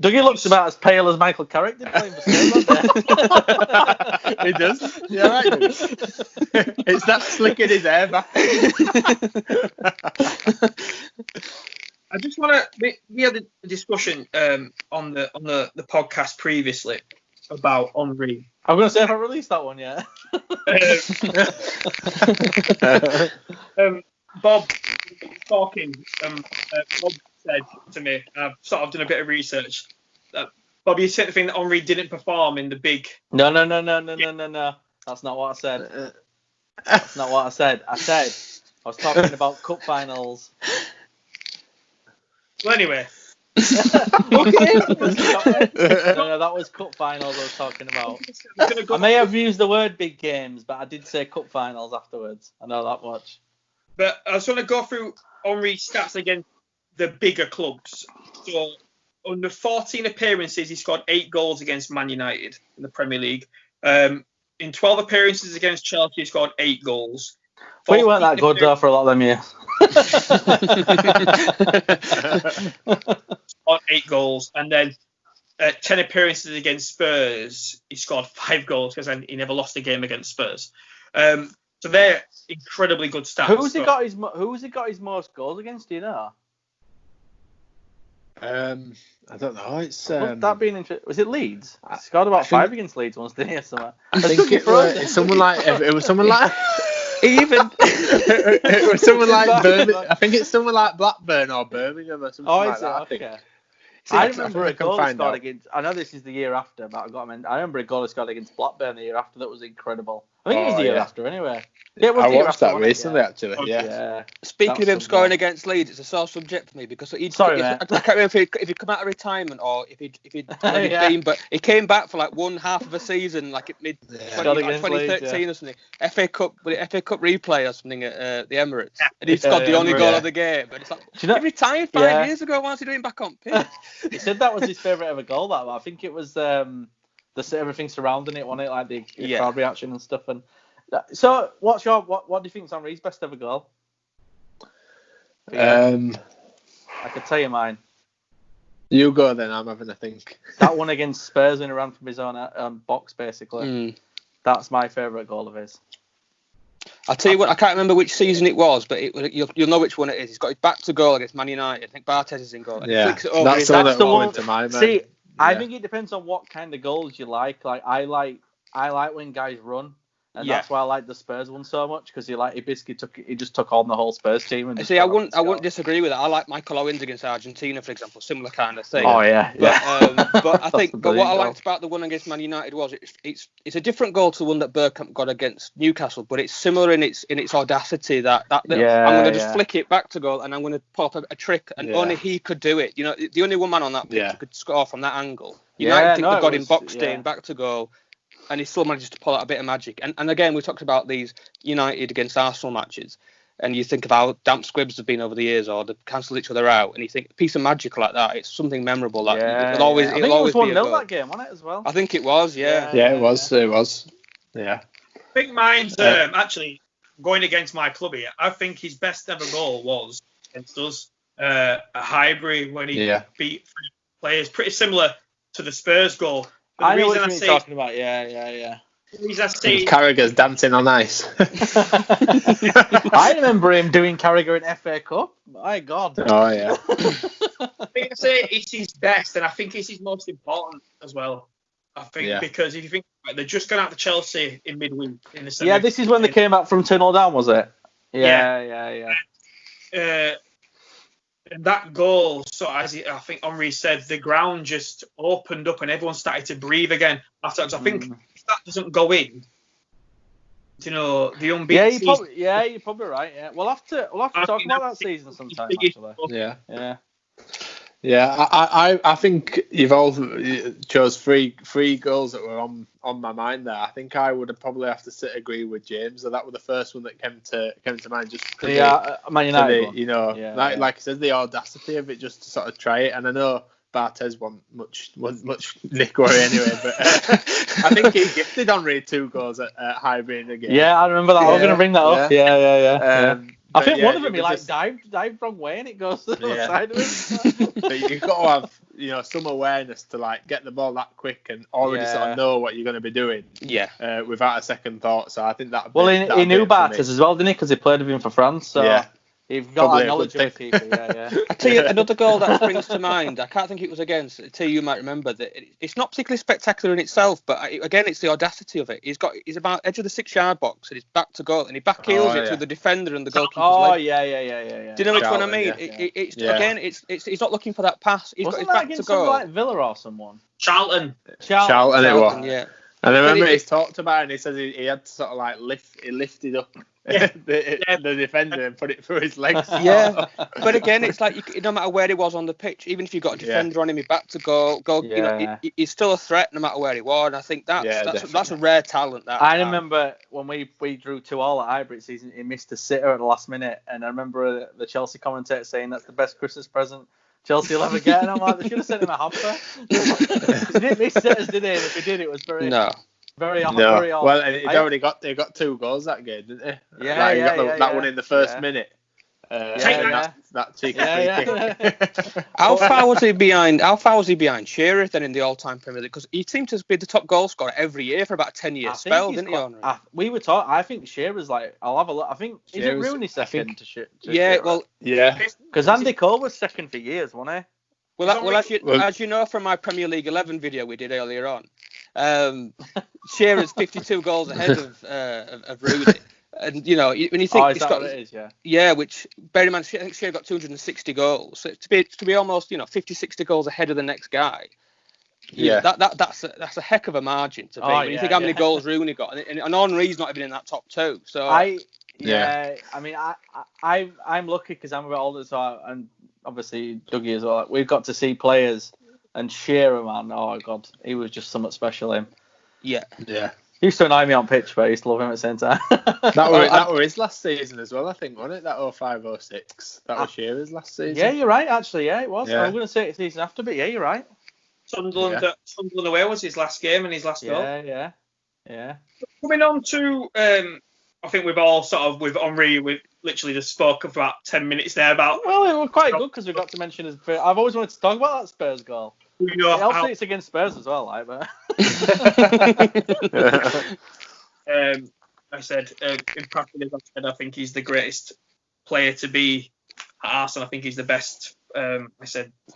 Dougie looks about as pale as Michael Carrick did playing for Spurs. He does. Yeah, right. It's that slick in his hair back. I just want to. We had a discussion on the podcast previously about Henry. I'm going to say, if I released that one yet. Bob talking. Bob said to me, and I've sort of done a bit of research. Bob, you said the thing that Henry didn't perform in the big. No. That's not what I said. That's not what I said. I was talking about cup finals. Well, anyway, Look at him. No, that was cup finals I was talking about. I may have used the word big games, but I did say cup finals afterwards. I know that much. But I was going to go through Henry's stats against the bigger clubs. So, under 14 appearances, he scored 8 goals against Man United in the Premier League. In 12 appearances against Chelsea, he scored 8 goals. But he weren't that good, though, for a lot of them years. Scored 8 goals. And then 10 appearances against Spurs, he scored 5 goals because he never lost a game against Spurs. So they're incredibly good stats. Who's he got his most goals against? Do you know? I don't know. It's that being interesting. Was it Leeds? He scored about 5 against Leeds once, didn't he? I think it's someone like it was someone like even it was someone like Birmingham. I think it's someone like Blackburn or Birmingham or something like that. Okay. I remember a goal he scored against. I know this is the year after, but I remember a goal he scored against Blackburn the year after that was incredible. I think it was the year after anyway. Yeah, it was I watched that recently, actually. Yeah. Speaking of him scoring against Leeds, it's a sore subject for me because I can't remember if he'd come out of retirement or if he'd been, but he came back for like one half of a season, like at mid 2013 or something. FA Cup replay or something at the Emirates, and he scored the only goal of the game. But it's like he retired 5 years ago. What's he doing back on pitch? He said that was his favourite ever goal. That I think it was everything surrounding it, wasn't it? Like the crowd reaction and stuff. And so, what do you think is Henry's best ever goal? I could tell you mine. You go then. I'm having a think. That one against Spurs when he ran from his own box, basically. That's my favourite goal of his. I'll tell you what, I can't remember which season it was, but you'll know which one it is. He's got his back to goal against Man United. I think Barthez is in goal. And he flicks it over. That's the one to my mind. See, I think it depends on what kind of goals you like. Like I like when guys run, and that's why I like the Spurs one so much because he basically just took on the whole Spurs team. And see, I wouldn't disagree with that. I like Michael Owens against Argentina, for example, similar kind of thing. Oh yeah. But I think, what I liked about the one against Man United was it's a different goal to the one that Bergkamp got against Newcastle, but it's similar in its audacity that I'm going to just flick it back to goal and I'm going to pull up a trick, and only he could do it. You know, the only one man on that pitch who could score from that angle. United they've got him boxed in back to goal. And he still manages to pull out a bit of magic. And again, we talked about these United against Arsenal matches. And you think of how damp squibs have been over the years, or they cancel each other out. And you think, a piece of magic like that, it's something memorable. Like, it'll always be a goal. I think it was 1-0 that game, wasn't it, as well? I think it was, Yeah, it was. Yeah. I think mine's actually going against my club here. I think his best ever goal was against us at Highbury when he beat players, pretty similar to the Spurs goal. I know what you're talking about. Yeah. The reason I say Carragher's dancing on ice. I remember him doing Carragher in FA Cup. My God. Oh yeah. I think I say it's his best, and I think it's his most important as well. I think because if you think about it, they're just gone out to Chelsea in midweek in the semi. Yeah, this is when they came back from 2-0 down, was it? Yeah. And that goal, so I think Henry said, the ground just opened up and everyone started to breathe again after that. I think if that doesn't go in, the unbeaten season. You're probably right. Yeah, we'll have to talk about that season sometime. Actually. Yeah. I think you've all chose three goals that were on my mind there. I think I would probably have to agree with James. That was the first one that came to mind. Just Man United. Like I said, the audacity of it, just to sort of try it. And I know Barthez wasn't much Nick worry anyway, but I think he gifted Henry 2 goals at Highbury in the game. Yeah, I remember that. I was going to bring that up. Yeah. I think one of them he dived wrong way and it goes to the side of him. But you've got to have some awareness to get the ball that quick and already sort of know what you're going to be doing. Yeah. Without a second thought. So I think that. Well, he knew Barthez as well, didn't he? Because he played with him for France. So you've got that knowledge of people. Yeah. I tell you another goal that springs to mind. I can't think it was against. You might remember that it's not particularly spectacular in itself, but again, it's the audacity of it. He's about edge of the 6-yard box and he's back to goal and he back heels it through the defender and the goalkeeper's leg. Yeah. Do you know which one I mean? Again, he's not looking for that pass. He's got his back to goal. Like Villa or someone. Charlton it was. Yeah. And I remember he's talked about it and he says he had to sort of lifted up the defender and put it through his legs. Yeah, but again, it's like no matter where he was on the pitch, even if you got a defender on him, he's back to go. He's still a threat no matter where he was. And I think that's a rare talent. I remember when we drew 2-2 at Highbury season, he missed a sitter at the last minute, and I remember the Chelsea commentator saying that's the best Christmas present Chelsea will ever get, and I'm like, they should have sent him a hamper. He didn't miss sitters, did he? And if he did, it was very off. Very off. Well, and he got 2 goals that game, didn't he? That one in the first minute. That cheeky free kick. How far was he behind Shearer then in the all-time Premier League? Because he seemed to be the top goal scorer every year for about a 10-year spell, didn't he? We were talking. I think Shearer's like. I'll have a look. I think is it Rooney second to Shearer? Yeah, well, yeah. Because Andy Cole was second for years, wasn't he? As you know from my Premier League 11 video we did earlier on, Shearer's 52 goals ahead of Rooney. And when you think he's got, what it is, which bear in mind, I think Shearer got 260 goals. So to be almost 50-60 goals ahead of the next guy. That's a heck of a margin to be. When you think how many goals Rooney got, and Henry's not even in that top 2. So I mean, I'm lucky because I'm a bit older, and obviously Dougie as well. We've got to see players, and Shearer, man, oh god, he was just somewhat special. Him. Yeah. He used to annoy me on pitch, but I used to love him at the same time. that were his last season as well, I think, wasn't it? That 05-06. That was Shearer's last season. Yeah, you're right, actually. Yeah, it was. Yeah. I'm going to say it's the season after, but yeah, you're right. Sunderland away was his last game and his last goal. Yeah. Coming on to, I think we've all sort of, with Henry, we've literally just spoke for about 10 minutes there about... Well, it was quite good because we got to mention his... I've always wanted to talk about that Spurs goal. It helps it's against Spurs as well, like, but... I said, in practice, as I said, I think he's the greatest player to be at Arsenal. I think he's the best,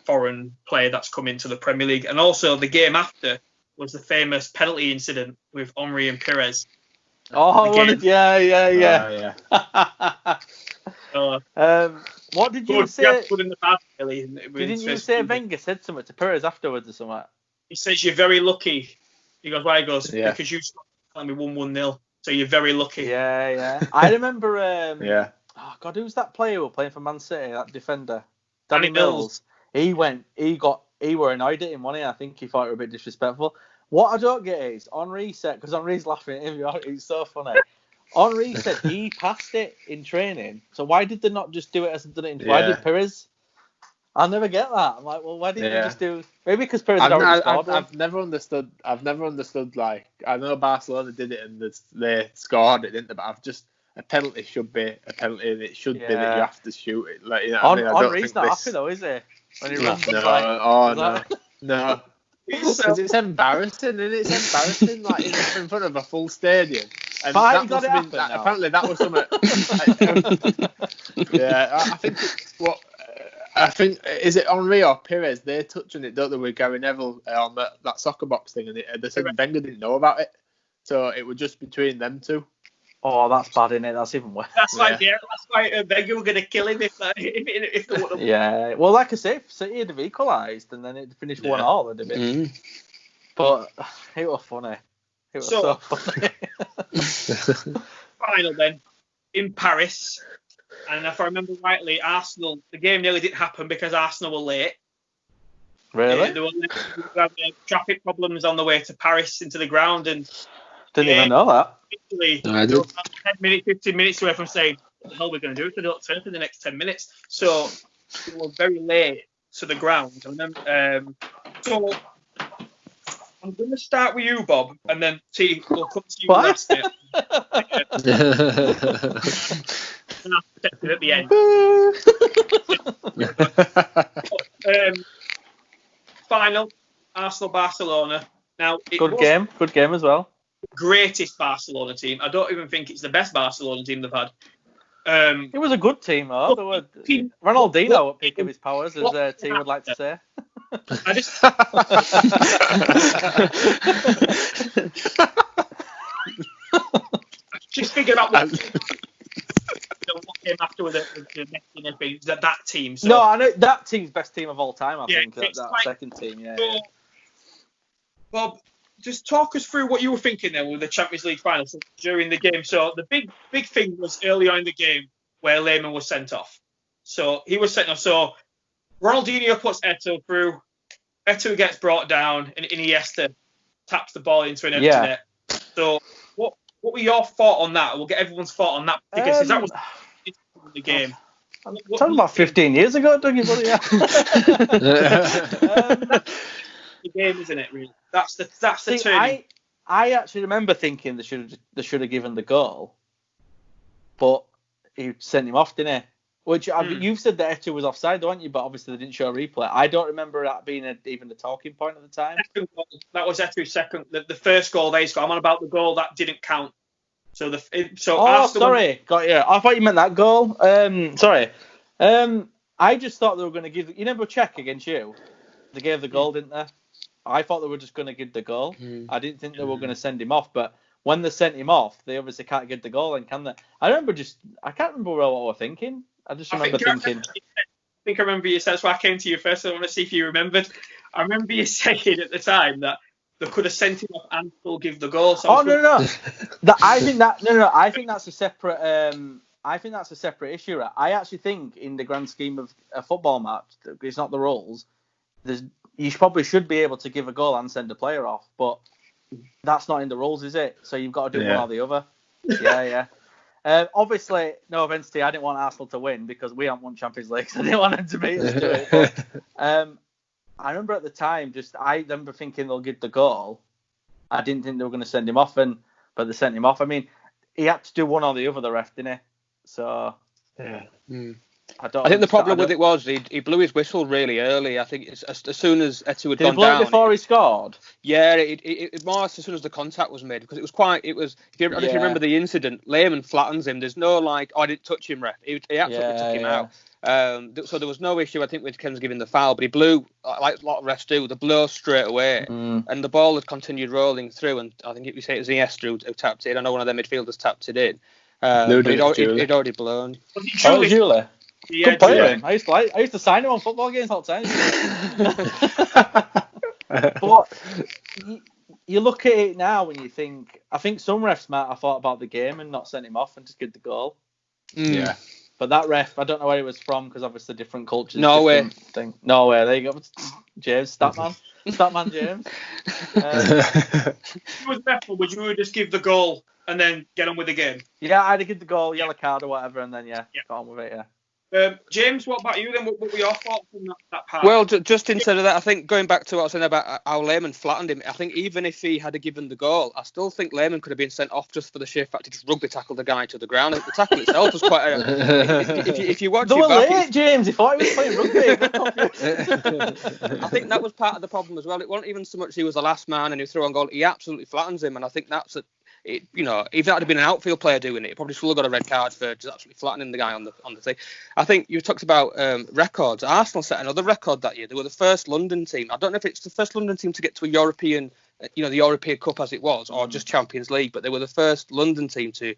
foreign player that's come into the Premier League. And also, the game after was the famous penalty incident with Henry and Pires. Yeah. What did you say? Good in the past, really. Didn't you say Wenger said something to Pires afterwards or something? He says you're very lucky. He goes, why? He goes, because you stopped telling me 1-1-0, so you're very lucky. Yeah. I remember. Oh God, who's that player who was playing for Man City? That defender, Danny Mills. He were annoyed at him, wasn't he? I think he thought it was a bit disrespectful. What I don't get is Henry said, because Henry's laughing at him. It's so funny. Henry said he passed it in training, so why did they not just do it as they've done it in? Why did Pires? I'll never get that. I'm like, well, why didn't you just do? Maybe because Pires had already scored. I've never understood. Like, I know Barcelona did it and they scored it, didn't they? But a penalty should be a penalty, and it should be that you have to shoot it. Like, Henry's not happy though, is he? When he runs no. Because it's embarrassing, and it's embarrassing, like in front of a full stadium. And that must have been apparently that was something. I think is it Henry or Pires? They touch on it, don't they, with Gary Neville on that soccer box thing, and they said Wenger didn't know about it, so it was just between them two. Oh, that's bad, isn't it? That's even worse. That's why Wenger were going to kill him if they would have. Yeah, well, like I say, if City had equalised and then it finished 1-1, it'd have been. But it was funny. It was so funny. Final then, in Paris, and if I remember rightly, Arsenal, the game nearly didn't happen because Arsenal were late. Really? They had traffic problems on the way to Paris into the ground, and didn't even know that. Literally, 10 minutes, 15 minutes away from saying, what the hell are we going to do if they don't turn up in the next 10 minutes? So we were very late to the ground. So I'm going to start with you, Bob, and then T will come to you last. And I'll protect it at the end. Final, Arsenal-Barcelona. Now, good game as well. Greatest Barcelona team. I don't even think it's the best Barcelona team they've had. It was a good team, though. Ronaldinho at peak of his powers, as T would like to say. I just figured out what came after with the next thing. That team. So. No, I know that team's best team of all time. I think that second team. Yeah. Bob, just talk us through what you were thinking then with the Champions League final during the game. So the big thing was early on in the game where Lehmann was sent off. So he was sent off. So Ronaldinho puts Eto'o through. Eto'o gets brought down, and Iniesta taps the ball into an empty net. So what were your thoughts on that? We'll get everyone's thought on that because that was the game. Talking about 15 years ago, Dougie. The game, isn't it? Really, that's the turning. I actually remember thinking they should have given the goal, but he sent him off, didn't he? Which you've said that Eto'o was offside, don't you? But obviously they didn't show a replay. I don't remember that being even a talking point at the time. That was Eto'o's second. The first goal they scored. I'm on about the goal that didn't count. Sorry. Got you. I thought you meant that goal. Sorry. I just thought they were going to give. You never check against you. They gave the goal, didn't they? I thought they were just going to give the goal. I didn't think they were going to send him off. But when they sent him off, they obviously can't give the goal, and can they? I can't remember what I was thinking. I just remember thinking. I think I remember you said. That's why I came to you first. I want to see if you remembered. I remember you saying at the time that they could have sent him off and still give the goal. So no. I think that's a separate. I think that's a separate issue. Right? I actually think, in the grand scheme of a football match, it's not the rules. You probably should be able to give a goal and send a player off, but that's not in the rules, is it? So you've got to do one or the other. Yeah. Obviously, no offence to you, I didn't want Arsenal to win because we haven't won Champions League, so I didn't want them to beat us to it. But, I remember at the time, I remember thinking they'll give the goal. I didn't think they were going to send him off, but they sent him off. I mean, he had to do one or the other, the ref, didn't he? So, yeah. I think the problem with it was he blew his whistle really early. I think as soon as Eto'o had gone down. Did he blow it before he scored? Yeah, it more or less as soon as the contact was made, because if you remember the incident, Lehmann flattens him. There's no I didn't touch him, ref. He absolutely took him out. So there was no issue, I think, with Ken's giving the foul, but he blew, like a lot of refs do, the blow straight away, and the ball had continued rolling through, and I think we say it was Iniesta who tapped it in. I know one of their midfielders tapped it in. But he'd already blown. Was it Julie? Yeah, good player. I used to sign him on football games all the time. But you look at it now and you think, I think some refs might have thought about the game and not sent him off and just give the goal. Yeah. But that ref, I don't know where he was from, because obviously different cultures. Norway. Norway, there you go. James, Statman James. If you was ref, would you just give the goal and then get on with the game? Yeah, I'd give the goal, yellow card or whatever, and then get on with it, yeah. James, what about you then? What were your thoughts on that part? Well, just instead of that, I think going back to what I was saying about how Lehmann flattened him, I think even if he had given the goal, I still think Lehmann could have been sent off just for the sheer fact he just rugby tackled the guy to the ground. The tackle itself was quite. If you watch it back, late, James. He thought he was playing rugby. I think that was part of the problem as well. It wasn't even so much he was the last man and he threw on goal. He absolutely flattens him, and I think that's if that had been an outfield player doing it, he probably still have got a red card for just absolutely flattening the guy on the thing. I think you talked about records. Arsenal set another record that year. They were the first London team. I don't know if it's the first London team to get to a European, the European Cup as it was, or just Champions League, but they were the first London team to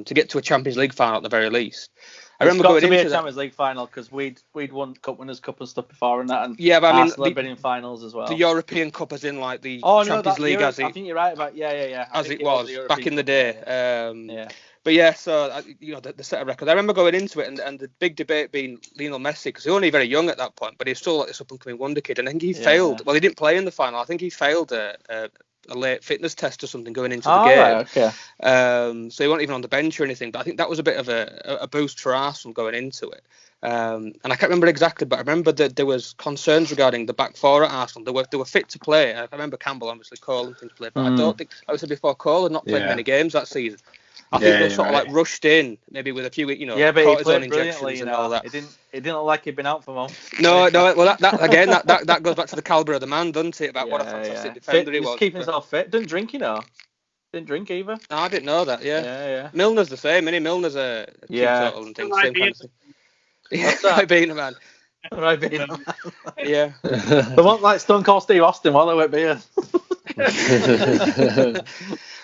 get to a Champions League final at the very least. I remember going into a Champions League final because we'd won Cup Winners' Cup and stuff before and that, and but Arsenal had been in finals as well. The European Cup, as in like the Champions League, I think you're right about as it was back in the day. But yeah, so the set of records. I remember going into it and the big debate being Lionel Messi, because he was only very young at that point, but he was still like this up and coming wonder kid. And I think he failed. Well, he didn't play in the final. I think he failed a late fitness test or something going into the game. Right, okay. So he wasn't even on the bench or anything. But I think that was a bit of a boost for Arsenal going into it. And I can't remember exactly, but I remember that there was concerns regarding the back four at Arsenal. They were fit to play. I remember Campbell, obviously Cole and things played, but I don't think, like I said before, Cole had not played many games that season. I think they were sort of like rushed in, maybe with a few, but he played brilliantly, and all that. It didn't look like he'd been out for months. No. Well, that goes back to the calibre of the man, doesn't it? About what a fantastic defender he was. Just keeping himself fit. Didn't drink, Didn't drink either. No, I didn't know that. Yeah. Milner's the same, isn't he? Milner's a total and things. Same kind of thing. Ribena, man. Ribena. Yeah. They weren't like Stone Cold Steve Austin while they were beer.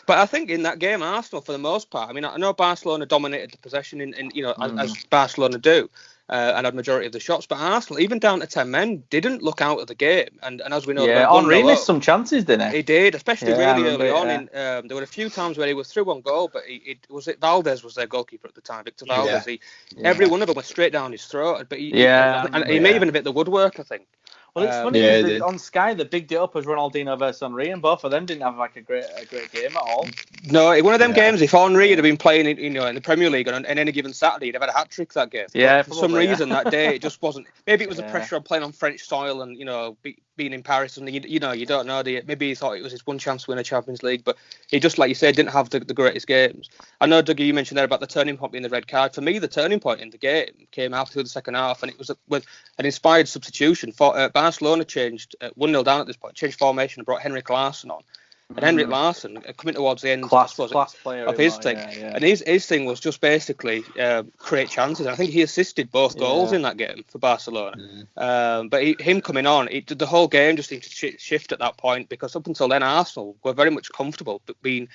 But I think in that game, Arsenal, for the most part, I mean, I know Barcelona dominated the possession as Barcelona do. and had majority of the shots. But Arsenal, even down to 10 men, didn't look out of the game. And as we know, Henry missed some chances, didn't he? He did, especially really early on. Yeah. There were a few times where he was through on goal, but Valdez was their goalkeeper at the time, Victor Valdez. Every one of them went straight down his throat. But he may even have hit the woodwork, I think. Well, it's funny because on Sky they bigged it up as Ronaldinho versus Henry, and both of them didn't have like a great game at all. No, one of them games. If Henry had been playing in the Premier League on any given Saturday, he'd have had a hat trick that game. Yeah, for some reason that day it just wasn't. Maybe it was the pressure of playing on French soil and being in Paris, and you don't know. Maybe he thought it was his one chance to win a Champions League, but he just, like you said, didn't have the greatest games. I know, Dougie, you mentioned there about the turning point being the red card. For me, the turning point in the game came after the second half, and it was with an inspired substitution. Barcelona changed 1-0 down at this point, changed formation and brought Henrik Larsson on. And Henrik Larsson, coming towards the end class player of his thing, and his thing was just basically create chances. And I think he assisted both goals in that game for Barcelona. But him coming on, the whole game just seemed to shift at that point, because up until then Arsenal were very much comfortable being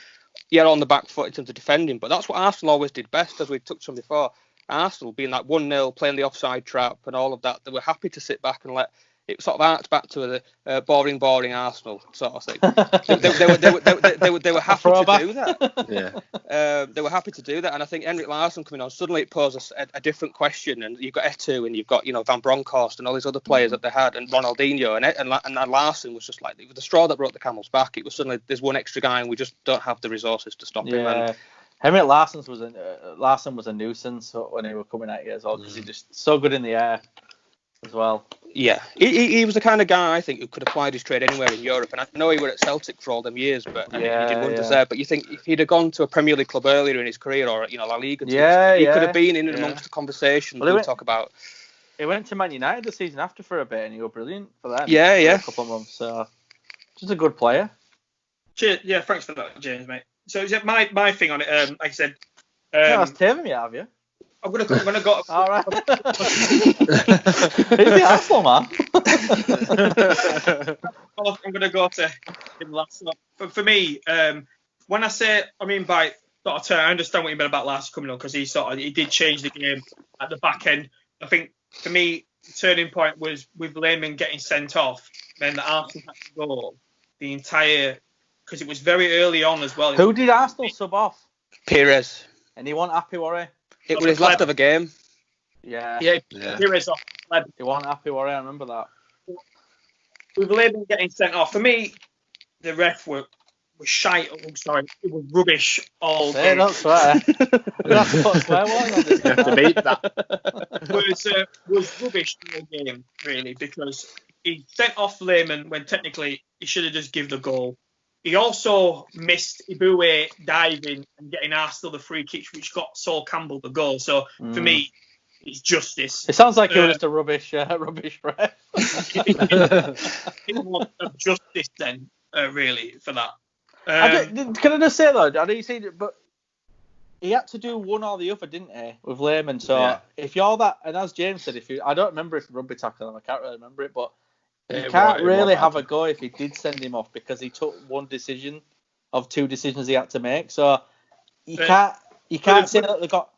on the back foot in terms of defending. But that's what Arsenal always did best, as we touched on before. Arsenal being like 1-0, playing the offside trap and all of that, they were happy to sit back and let it sort of arced back to the boring Arsenal sort of thing. They were happy to do that. They were happy to do that, and I think Henrik Larsson coming on, suddenly it poses a different question. And you've got Eto'o, and you've got Van Bronckhorst and all these other players that they had, and Ronaldinho, and Larsson was just like the straw that broke the camel's back. It was suddenly there's one extra guy, and we just don't have the resources to stop him. And Henrik Larsson was a nuisance when he was coming at you as well, because he just so good in the air as well. Yeah, he was the kind of guy I think who could apply his trade anywhere in Europe, and I know he was at Celtic for all them years, but he did wonders there. But you think if he'd have gone to a Premier League club earlier in his career, or La Liga, he could have been in amongst the conversation we'll talk about. He went to Man United the season after for a bit, and he was brilliant for them. Yeah. For a couple of months, so just a good player. Cheers. Yeah, thanks for that, James, mate. So my thing on it, like I said, that's Taven yet, have you? I'm gonna go. All right. He's the Arsenal man. I'm gonna go to him last. For me, when I say, by sort of turn, I understand what you meant about Larsson coming on, because he did change the game at the back end. I think for me, the turning point was with Lehmann getting sent off, then the Arsenal had to go the entire, because it was very early on as well. Who did Arsenal sub off? Pires. And he wasn't happy, were he? It was his last of a game. Yeah. Pires off. He wasn't happy, were he? I remember that. With Lehmann getting sent off, for me, the ref were shite. I'm sorry, it was rubbish all day. Don't swear. That's what swear was on this. You have to beat that. Was rubbish all game, really, because he sent off Lehmann when technically he should have just given the goal. He also missed Ibue diving and getting Arsenal the free kick, which got Sol Campbell the goal. So for me, it's justice. It sounds like he was just a rubbish ref. It was justice then, really, for that. Can I just say though? I know you said it, but he had to do one or the other, didn't he, with Lehmann? So if you're that, and as James said, I don't remember if rugby tackled him. I can't really remember it, but. You can't really have a go if he did send him off, because he took one decision of two decisions he had to make. So you can't say that they got,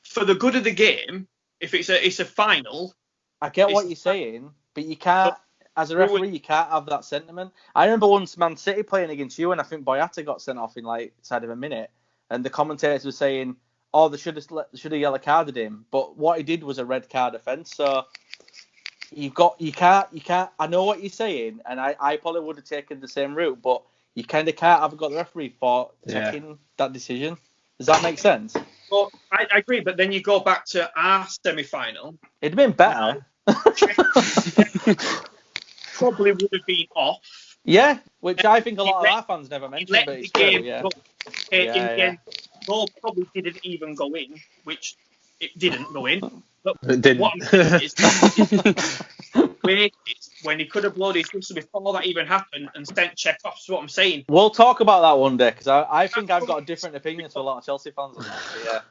for the good of the game. If it's a final, I get what you're saying, but you can't, as a referee, you can't have that sentiment. I remember once Man City playing against you, and I think Boyata got sent off in side of a minute, and the commentators were saying, "Oh, they should have yellow carded him," but what he did was a red card offence. So. You can't. I know what you're saying, and I probably would have taken the same route, but you kind of can't have got the referee for taking that decision. Does that make sense? Well, I agree, but then you go back to our semi-final. It'd have been better. Probably would have been off. Yeah, which I think a lot of our fans never mentioned. But it's true, yeah. Goal probably didn't even go in, which it didn't go in. But it didn't. What I'm saying is, when he could have blown his whistle before that even happened and sent Czech off. That's what I'm saying. We'll talk about that one day, because I think I've got a different opinion to a lot of Chelsea fans on that.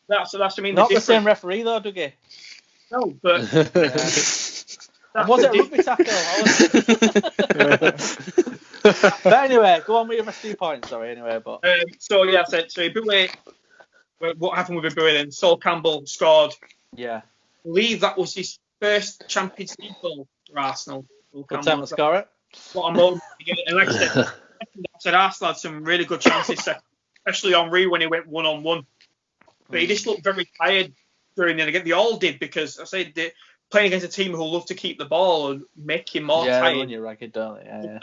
That's not the same referee though, Dougie. No, but was it a rugby tackle? But anyway, go on with your rest of your points. Sorry, anyway, but I said so. Ibue what happened with Highbury then. Sol Campbell scored. Yeah. I believe that was his first Champions League goal for Arsenal. Good time to score it. What a moment to get it. And like I said, Arsenal had some really good chances, especially Henry when he went 1-on-1. But he just looked very tired during the game. They all did, because I said they're playing against a team who love to keep the ball and make him more tired. Yeah, when you're ragged, don't they? Yeah.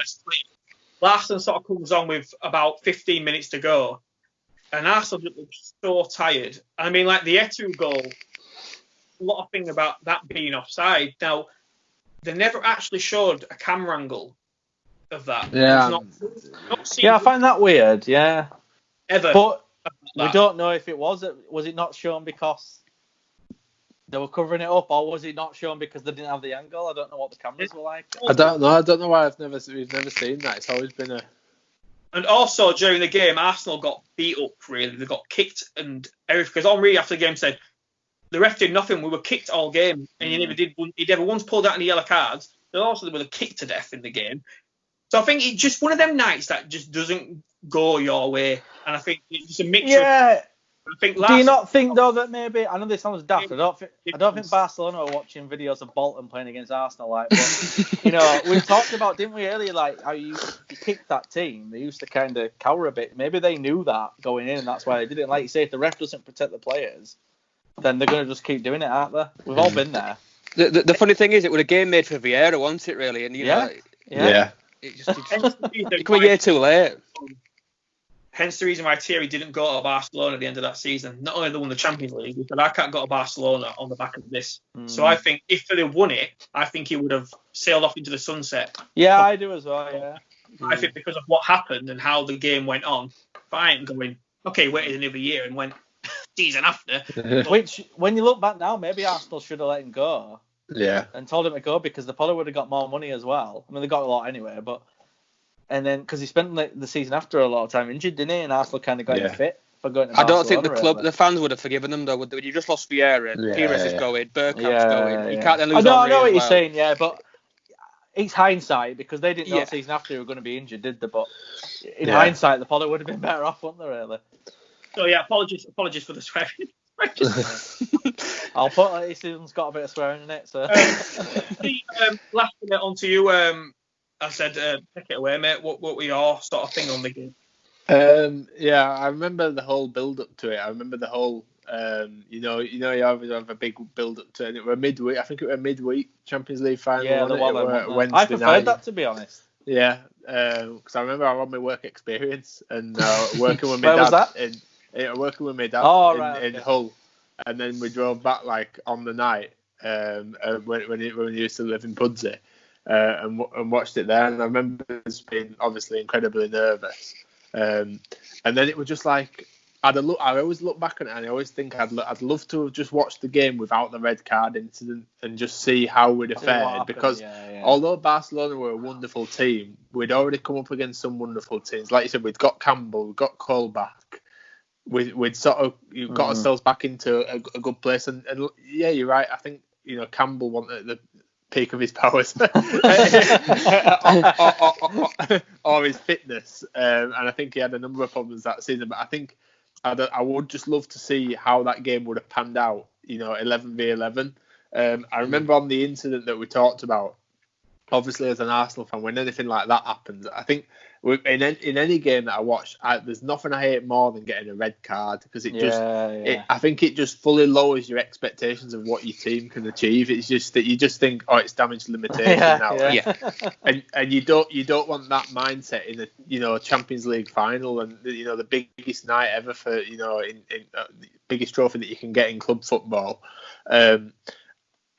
Larson sort of comes on with about 15 minutes to go, and Arsenal looked so tired. I mean, like the Etu goal, a lot of things about that being offside. Now, they never actually showed a camera angle of that. Yeah. Yeah, I find that weird. Yeah. Ever. But we don't know if it was. Was it not shown because they were covering it up, or was it not shown because they didn't have the angle? I don't know what the cameras were like. I don't know why we've never seen that. It's always been a. And also during the game, Arsenal got beat up. Really, they got kicked and everything. Because Henry after the game said, the ref did nothing. We were kicked all game, and he never once pulled out any yellow cards. But also they were kicked to death in the game. So I think it's just one of them nights that just doesn't go your way. And I think it's a mixture. Yeah. I think do you not think though that maybe, I know this sounds daft, I don't think Barcelona are watching videos of Bolton playing against Arsenal, like, but, you know, we talked about, didn't we, earlier, like how you kicked that team, they used to kind of cower a bit. Maybe they knew that going in, and that's why they did it. Like you say, if the ref doesn't protect the players, then they're going to just keep doing it, aren't they? We've all been there. The funny thing is, it was a game made for Vieira, wasn't it, really? And you know, it come a year too late. Hence the reason why Thierry didn't go to Barcelona at the end of that season. Not only they won the Champions League, he said, I can't go to Barcelona on the back of this. So I think if they won it, I think he would have sailed off into the sunset. Yeah, I do as well, yeah. I think because of what happened and how the game went on, fine, going, okay, waited another year and went season after. Which, when you look back now, maybe Arsenal should have let him go. Yeah. And told him to go, because they probably would have got more money as well. I mean, they got a lot anyway, but... And then, because he spent the season after a lot of time injured, didn't he? And Arsenal kind of got him fit for going to Barcelona. I don't think the fans would have forgiven them, though. You just lost Vieira, Pires is going, Bergkamp's going. You can't then lose I know what you're saying, yeah, but it's hindsight, because they didn't know the season after they were going to be injured, did they? But in hindsight, the probably would have been better off, wouldn't they, really? So, yeah, apologies for the swearing. I'll put this season's got a bit of swearing in it, so. Last minute on to you. I said, take it away, mate. What were your sort of thing on the game? Yeah, I remember the whole build-up to it. I remember the whole, you always have a big build-up to it. And it were midweek. I think it were midweek Champions League final. Yeah, Wednesday I preferred night. that, to be honest. Yeah, because I remember I had my work experience and working with my Where dad. was that? Working with my dad in Hull, and then we drove back like on the night when he used to live in Pudsey. And watched it there, and I remember being obviously incredibly nervous. And then it was just like I always look back on it, and I always think I'd love to have just watched the game without the red card incident and just see how we'd have fared. Because although Barcelona were a wonderful team, we'd already come up against some wonderful teams. Like you said, we'd got Campbell, we'd got Colback. We'd sort of got ourselves back into a good place, and yeah, you're right. I think Campbell wanted the peak of his powers or his fitness, and I think he had a number of problems that season, but I think I would just love to see how that game would have panned out, 11v11. I remember on the incident that we talked about, obviously as an Arsenal fan, when anything like that happens, I think in any game that I watch, there's nothing I hate more than getting a red card, because I think it just fully lowers your expectations of what your team can achieve. It's just that you just think, oh, it's damage limitation now, and you don't want that mindset in a Champions League final, and the biggest night ever for in the biggest trophy that you can get in club football, and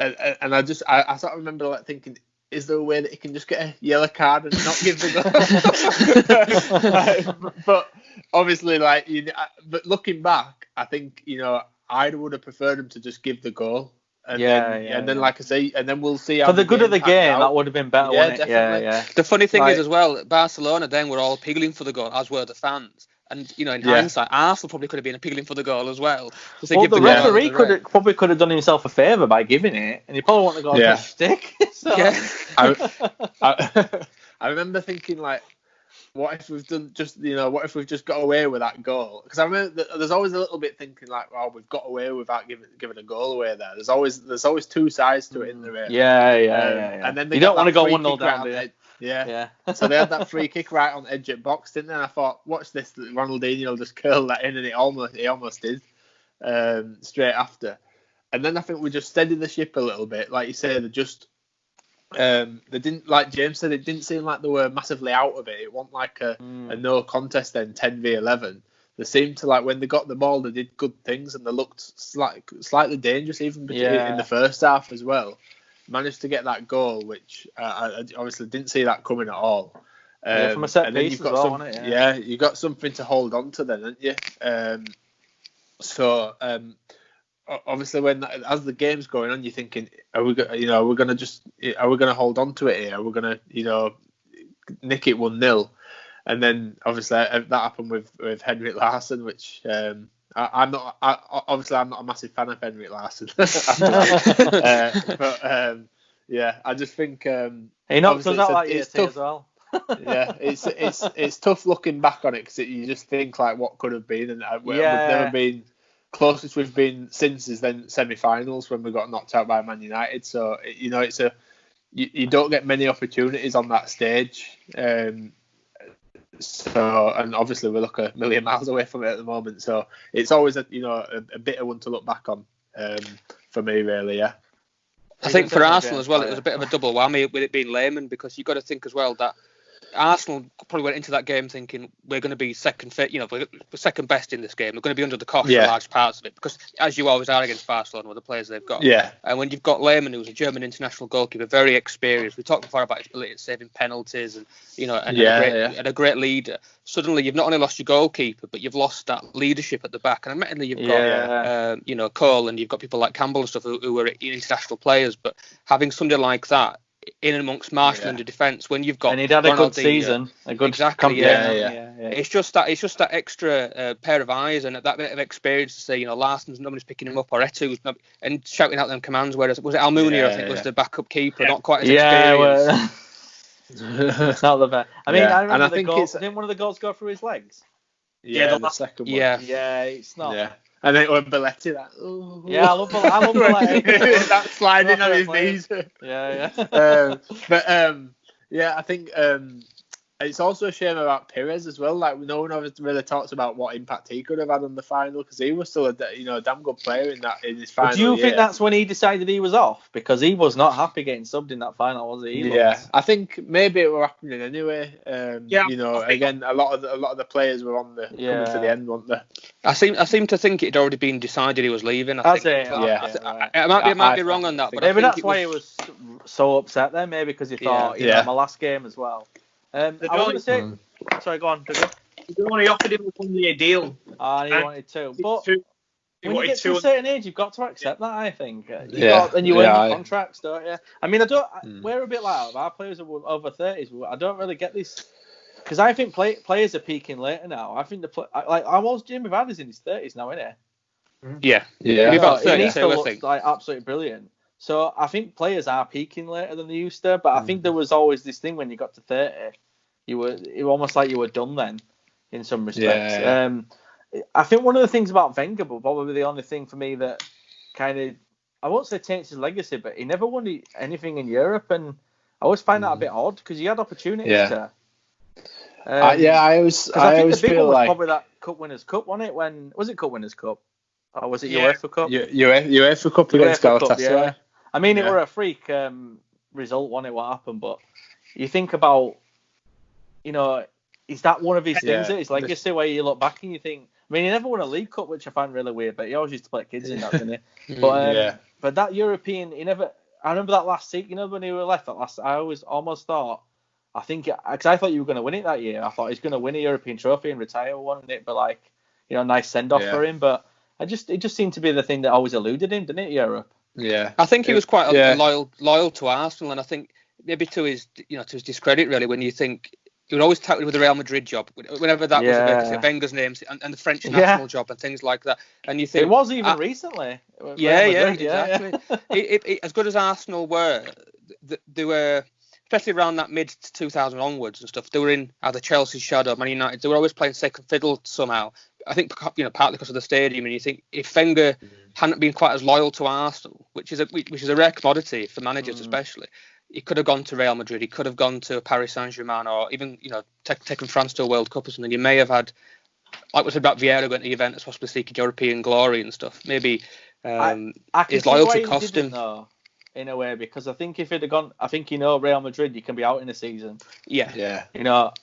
I sort of remember like thinking, is there a way that he can just get a yellow card and not give the goal? But obviously, but looking back, I think I would have preferred him to just give the goal. And then, like I say, and then we'll see. For the good of the game, that would have been better, wouldn't it? Definitely. Yeah. The funny thing is as well, Barcelona then were all appealing for the goal, as were the fans. And in hindsight, Arsenal probably could have been appealing for the goal as well. Well, the referee could have done himself a favour by giving it, and he probably wouldn't have got a stick. So. I remember thinking, like, what if we've done just, what if we've just got away with that goal? Because I remember there's always a little bit thinking like, oh, we've got away without giving a goal away there. There's always two sides to it in the race. Yeah. And then you don't want to go 1-0 down, do you? Yeah. So they had that free kick right on the edge of box, didn't they? And I thought, watch this, Ronaldinho will just curl that in, and he almost did straight after. And then I think we just steadied the ship a little bit. Like you say, they didn't, like James said, it didn't seem like they were massively out of it. It wasn't like a no contest then, 10v11. They seemed to, like, when they got the ball, they did good things, and they looked slightly dangerous even in the first half as well. Managed to get that goal, which I obviously didn't see that coming at all. From a set piece as well, wasn't it? Yeah, you got something to hold on to then, haven't you? Obviously, as the game's going on, you're thinking, are we going to hold on to it here? Are we going to, nick it 1-0? And then obviously that happened with Henrik Larsson, which I'm not a massive fan of Henrik Larsson. I just think he knocks us out that year too as well. Yeah, it's tough looking back on it, because you just think like what could have been, and we've never been. Closest we've been since is then semi-finals when we got knocked out by Man United. So you don't get many opportunities on that stage. And obviously we look a million miles away from it at the moment. So it's always a bitter one to look back on for me, really. Yeah. I think for Arsenal as well, it was a bit of a double whammy with it being Lehmann, because you've got to think as well that Arsenal probably went into that game thinking we're going to be second best in this game. We're going to be under the cosh for large parts of it, because as you always are against Barcelona with the players they've got. Yeah. And when you've got Lehmann, who's a German international goalkeeper, very experienced. We talked before about his ability at saving penalties and a great leader. Suddenly you've not only lost your goalkeeper, but you've lost that leadership at the back. And admittedly you've got Cole, and you've got people like Campbell and stuff who are international players, but having somebody like that in amongst Marshall in the defence, when you've got, and he'd had a good season, It's just that extra pair of eyes and that bit of experience to say, Larsson's nobody's picking him up, or Eto'o's and shouting out them commands. Whereas was it Almunia? I think was the backup keeper, not quite as experienced. It's not the best. I mean, I remember the goal. Didn't one of the goals go through his legs? Yeah, the second one. Yeah, it's not. Yeah. And then it was Belletti, that. Ooh. Yeah, I love Belletti. That sliding on his knees. I think it's also a shame about Pires as well. Like, no one ever really talks about what impact he could have had on the final, because he was still a damn good player in his final. Do you think that's when he decided he was off? Because he was not happy getting subbed in that final, was he? I think maybe it were happening anyway. Again, a lot of the players were on coming to the end, weren't they? I seem to think it had already been decided he was leaving. I might be wrong on that, but maybe that's why he was so upset then. Maybe because he thought, my last game as well. I want to say, sorry, go on. He offered him a 1-year deal. He wanted to. But when you get to a certain age, you've got to accept that, I think. And you earn your contracts, don't you? I mean, we're a bit like our players are over 30s. I don't really get this. Because I think players are peaking later now. I think Jimmy Vardy's in his 30s now, isn't he? Yeah. He's about 30, he still looks like absolutely brilliant. So I think players are peaking later than they used to, but I think there was always this thing when you got to 30, it was almost like you were done then, in some respects. I think one of the things about Wenger, but probably the only thing for me that kind of, I won't say taints his legacy, but he never won anything in Europe, and I always find that a bit odd, because he had opportunities to. I always the big feel one was like probably that Cup Winners' Cup, wasn't it? Was it Cup Winners' Cup? Or was it UEFA Cup? UEFA Cup against Galatasaray. I mean, it were a freak result, wasn't it, what happened? But you think about, is that one of his things, that his legacy, where you look back and you think, I mean, he never won a League Cup, which I find really weird, but he always used to play kids in that, didn't he? But that European, he never, I remember that last seat, when he were left that last, I always almost thought, because I thought you were going to win it that year. I thought he's going to win a European trophy and retire one, and it be like, nice send-off for him, but it just seemed to be the thing that always eluded him, didn't it, Europe? Yeah, I think he was quite loyal to Arsenal, and I think maybe to his discredit, really, when you think he would always touted with the Real Madrid job, whenever that was a Wenger's name, and the French national job and things like that. And you think it was even recently. Exactly. As good as Arsenal were, they were especially around that mid 2000 onwards and stuff, they were in either Chelsea's shadow, Man United. They were always playing second fiddle somehow. I think partly because of the stadium, and you think if Wenger hadn't been quite as loyal to Arsenal, which is a rare commodity for managers especially, he could have gone to Real Madrid, he could have gone to Paris Saint-Germain, or even taken France to a World Cup or something. You may have had, like we said about Vieira going to Juventus, possibly seeking European glory and stuff. Maybe his loyalty cost him. Though, in a way, because I think if he'd have gone, I think Real Madrid, you can be out in a season. Yeah.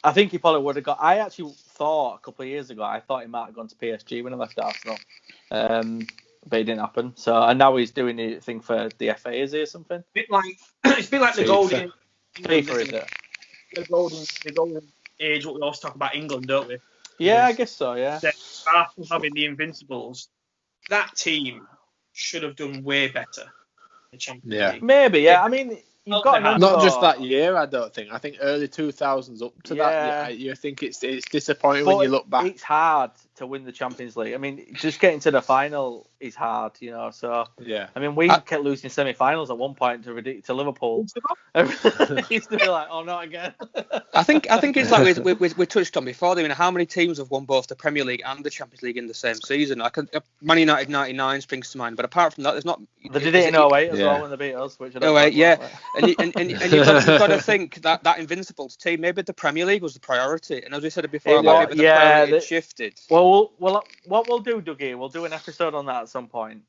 I think he probably would have got. I actually thought a couple of years ago, I thought he might have gone to PSG when he left Arsenal, but it didn't happen. So, and now he's doing the thing for the FA, is he, or something? It's a bit like the golden. FIFA, is it? The golden age. What we always talk about England, don't we? Yeah, I guess so. Yeah. Arsenal having the Invincibles, that team should have done way better. The Champions League. Maybe. Yeah. I mean, you've got not just that year. I don't think. I think early 2000s up to that. You think it's disappointing when you look back. It's hard to win the Champions League. I mean, just getting to the final is hard. So yeah. I mean, we kept losing semi-finals at one point to Liverpool. It used to be like, oh, not again. I think it's like we touched on before. I mean, how many teams have won both the Premier League and the Champions League in the same season? Man United '99 springs to mind, but apart from that, there's not. They did it in 08 as well when they beat us. Which 08, yeah. And you've got to think that Invincibles team, maybe the Premier League was the priority, and as we said before, maybe the priority shifted. Well, what we'll do, Dougie, we'll do an episode on that at some point.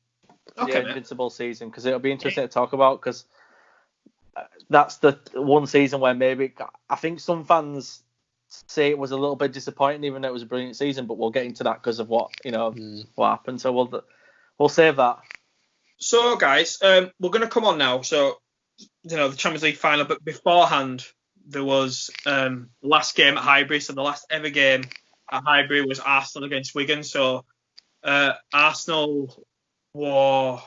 Okay. The Invincible season, because it'll be interesting to talk about, because that's the one season where maybe I think some fans say it was a little bit disappointing, even though it was a brilliant season. But we'll get into that because of what what happened. So we'll save that. So guys, we're going to come on now. So the Champions League final, but beforehand there was last game at Highbury. So the last ever game at Highbury was Arsenal against Wigan. So Arsenal were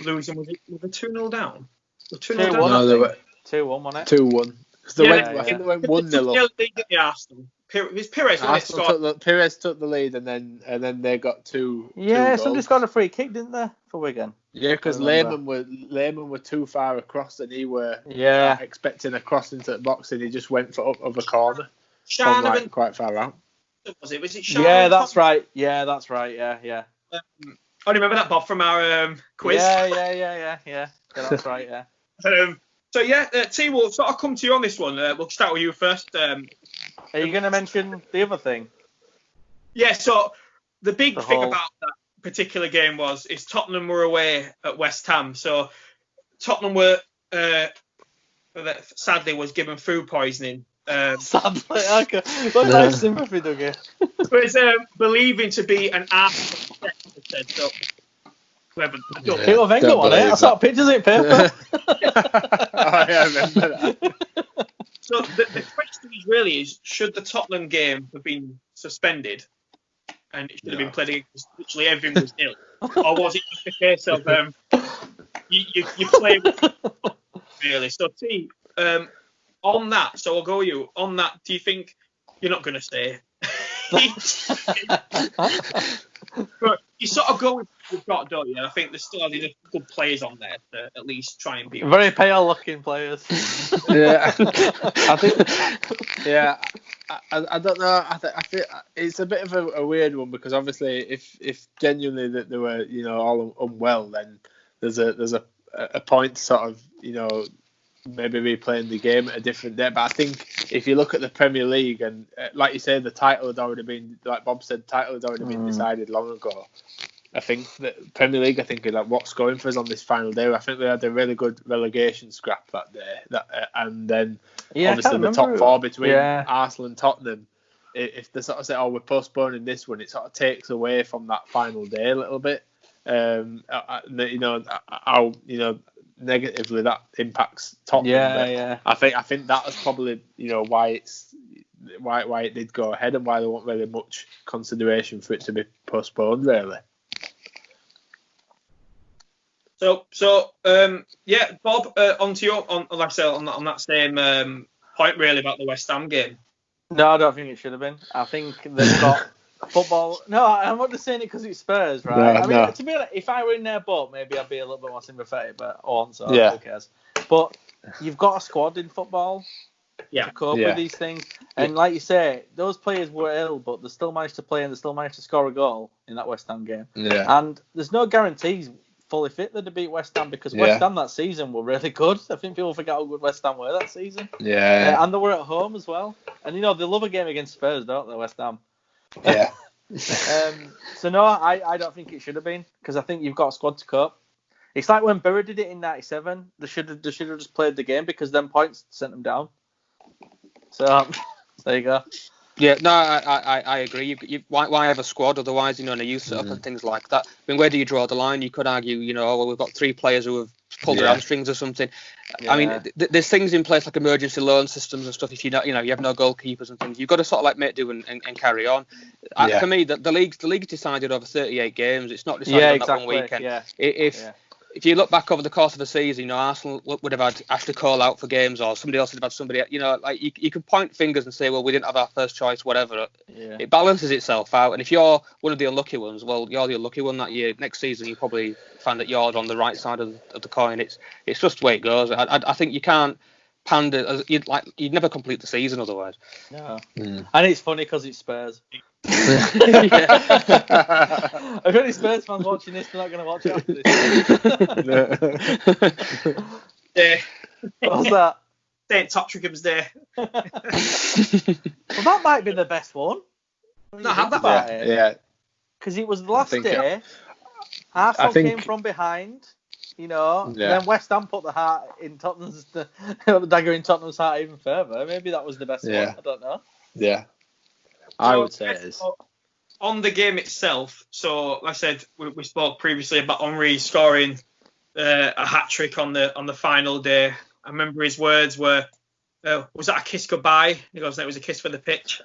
losing. Was it 2-0 down? 2-0 down? No, they were 2-1, wasn't it? 2-1. I think they went 1-0 up. Arsenal. It was Pires. Pires took the lead, and then they got two. Yeah, somebody got a free kick, didn't they, for Wigan? Yeah, because Lehman were too far across, and he were expecting a cross into the box, and he just went for up of a corner from quite far out. Was it Sharman? Yeah, that's right. Yeah, that's right. Yeah. I remember that, Bob, from our quiz. Yeah. That's right. Yeah. T, we'll sort of come to you on this one. We'll start with you first. Are you going to mention the other thing? Yeah, so the big thing about that particular game is Tottenham were away at West Ham. So Tottenham were, sadly, was given food poisoning. Sadly, okay. What nice sympathy, Dougie. It's believing to be an Arsenal said so. It was Wenger on it. I saw pictures in paper. I remember that. So the question is should the Tottenham game have been suspended and it should have been played again because literally everyone was ill? Or was it just a case of you play with really? So T, on that, so I'll go you. On that, do you think you're not going to stay? But you sort of go with what you've got, don't you? I think there's still enough good players on there to at least try and be very pale looking players. Yeah, I think. Yeah, I don't know. I think it's a bit of a weird one because obviously, if genuinely that they were all unwell, then there's a point to sort of maybe replaying the game at a different day. But I think if you look at the Premier League and like you say, the title had already been, like Bob said, the title had already been decided long ago. I think that Premier League, is like what's going for us on this final day. I think they had a really good relegation scrap that day, and then obviously the top four between Arsenal and Tottenham. If they sort of say, "Oh, we're postponing this one," it sort of takes away from that final day a little bit. How negatively that impacts Tottenham. Yeah. I think that was probably why it did go ahead and why there wasn't really much consideration for it to be postponed really. So Bob, on to your like I said on that same point really about the West Ham game. No, I don't think it should have been. I think they've got football. No, I'm not just saying it because it's Spurs, right? To be honest, if I were in their boat, maybe I'd be a little bit more sympathetic, but who cares? But you've got a squad in football Yeah. to cope with these things. And like you say, those players were ill, but they still managed to play and they still managed to score a goal in that West Ham game. Yeah. And there's no guarantees fully fit that to beat West Ham because West Ham that season were really good. I think people forget how good West Ham were that season. Yeah. And they were at home as well. And, they love a game against Spurs, don't they, West Ham? Yeah. So, no, I don't think it should have been because I think you've got a squad to cope. It's like when Borough did it in '97. They should have just played the game because then points sent them down. So, there you go. Yeah, no, I agree. Why have a squad? Otherwise, in a youth setup and things like that. I mean, where do you draw the line? You could argue, we've got 3 players who have pulled their hamstrings or something. Yeah. I mean, there's things in place like emergency loan systems and stuff. If you you have no goalkeepers and things, you've got to sort of like make do and carry on. For me, the league's decided over 38 games. It's not decided on that one weekend. Yeah. If you look back over the course of the season, Arsenal would have had Ashley Cole out for games, or somebody else would have had somebody. You can point fingers and say, well, we didn't have our first choice, whatever. Yeah. It balances itself out, and if you're one of the unlucky ones, well, you're the unlucky one that year. Next season, you probably find that you're on the right side of the coin. It's just the way it goes. I think you can't pander. You'd never complete the season otherwise. No. And it's funny because it's Spurs. If any Spurs fans watching this, they're not going to watch it after this. Yeah. What's that? St. Tottenham's Day. Well, that might be the best one. No, have that. Yeah. Because it was the last day. Arsenal came from behind. Then West Ham put the heart in the dagger in Tottenham's heart even further. Maybe that was the best one. I don't know. Yeah. I would say it is. On the game itself, so like I said, we spoke previously about Henry scoring a hat trick on the final day. I remember his words were, "Was that a kiss goodbye?" He goes, "No, it was a kiss for the pitch."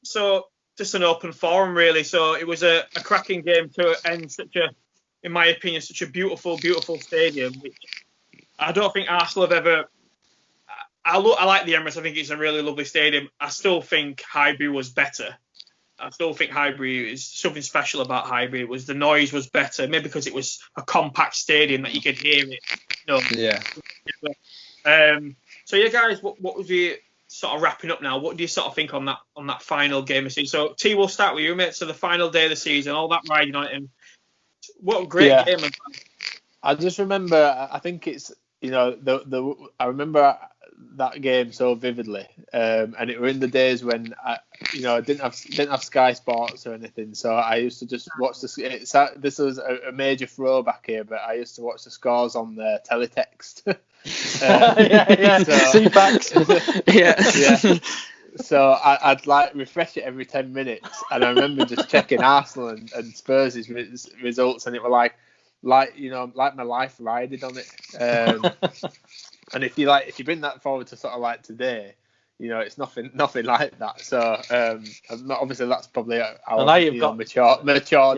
So just an open forum, really. So it was a cracking game to end in my opinion, such a beautiful, beautiful stadium, which I don't think Arsenal have ever. I like the Emirates. I think it's a really lovely stadium. I still think Highbury was better. I still think Highbury is something special about Highbury. The noise was better, maybe because it was a compact stadium that you could hear it. Yeah. So yeah, guys, what was the sort of wrapping up now? What do you sort of think on that final game of season? So T, we'll start with you, mate. So the final day of the season, all that riding on it, and what a great game! I just remember. I think it's I remember that game so vividly, and it were in the days when I didn't have Sky Sports or anything, so I used to just watch this was a major throwback here, but I used to watch the scores on the teletext. Yeah. So I'd like refresh it every 10 minutes, and I remember just checking Arsenal and Spurs' results, and it were like my life riding on it. And if you bring that forward to sort of like today, it's nothing like that. So obviously that's probably how now you've got matured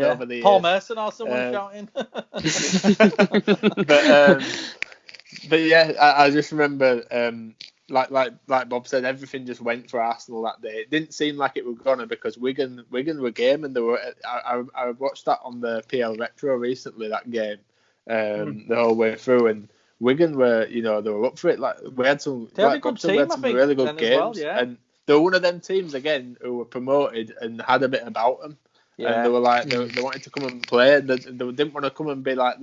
over the years. Paul Merson or someone shouting. But yeah, I just remember like Bob said, everything just went for Arsenal that day. It didn't seem like it was gonna, because Wigan were game, and I watched that on the PL Retro recently, that game, the whole way through, and Wigan were, they were up for it. Like we had some, they had a good team, we had some really good games, well, and they were one of them teams again who were promoted and had a bit about them, and they were like they wanted to come and play. They didn't want to come and be like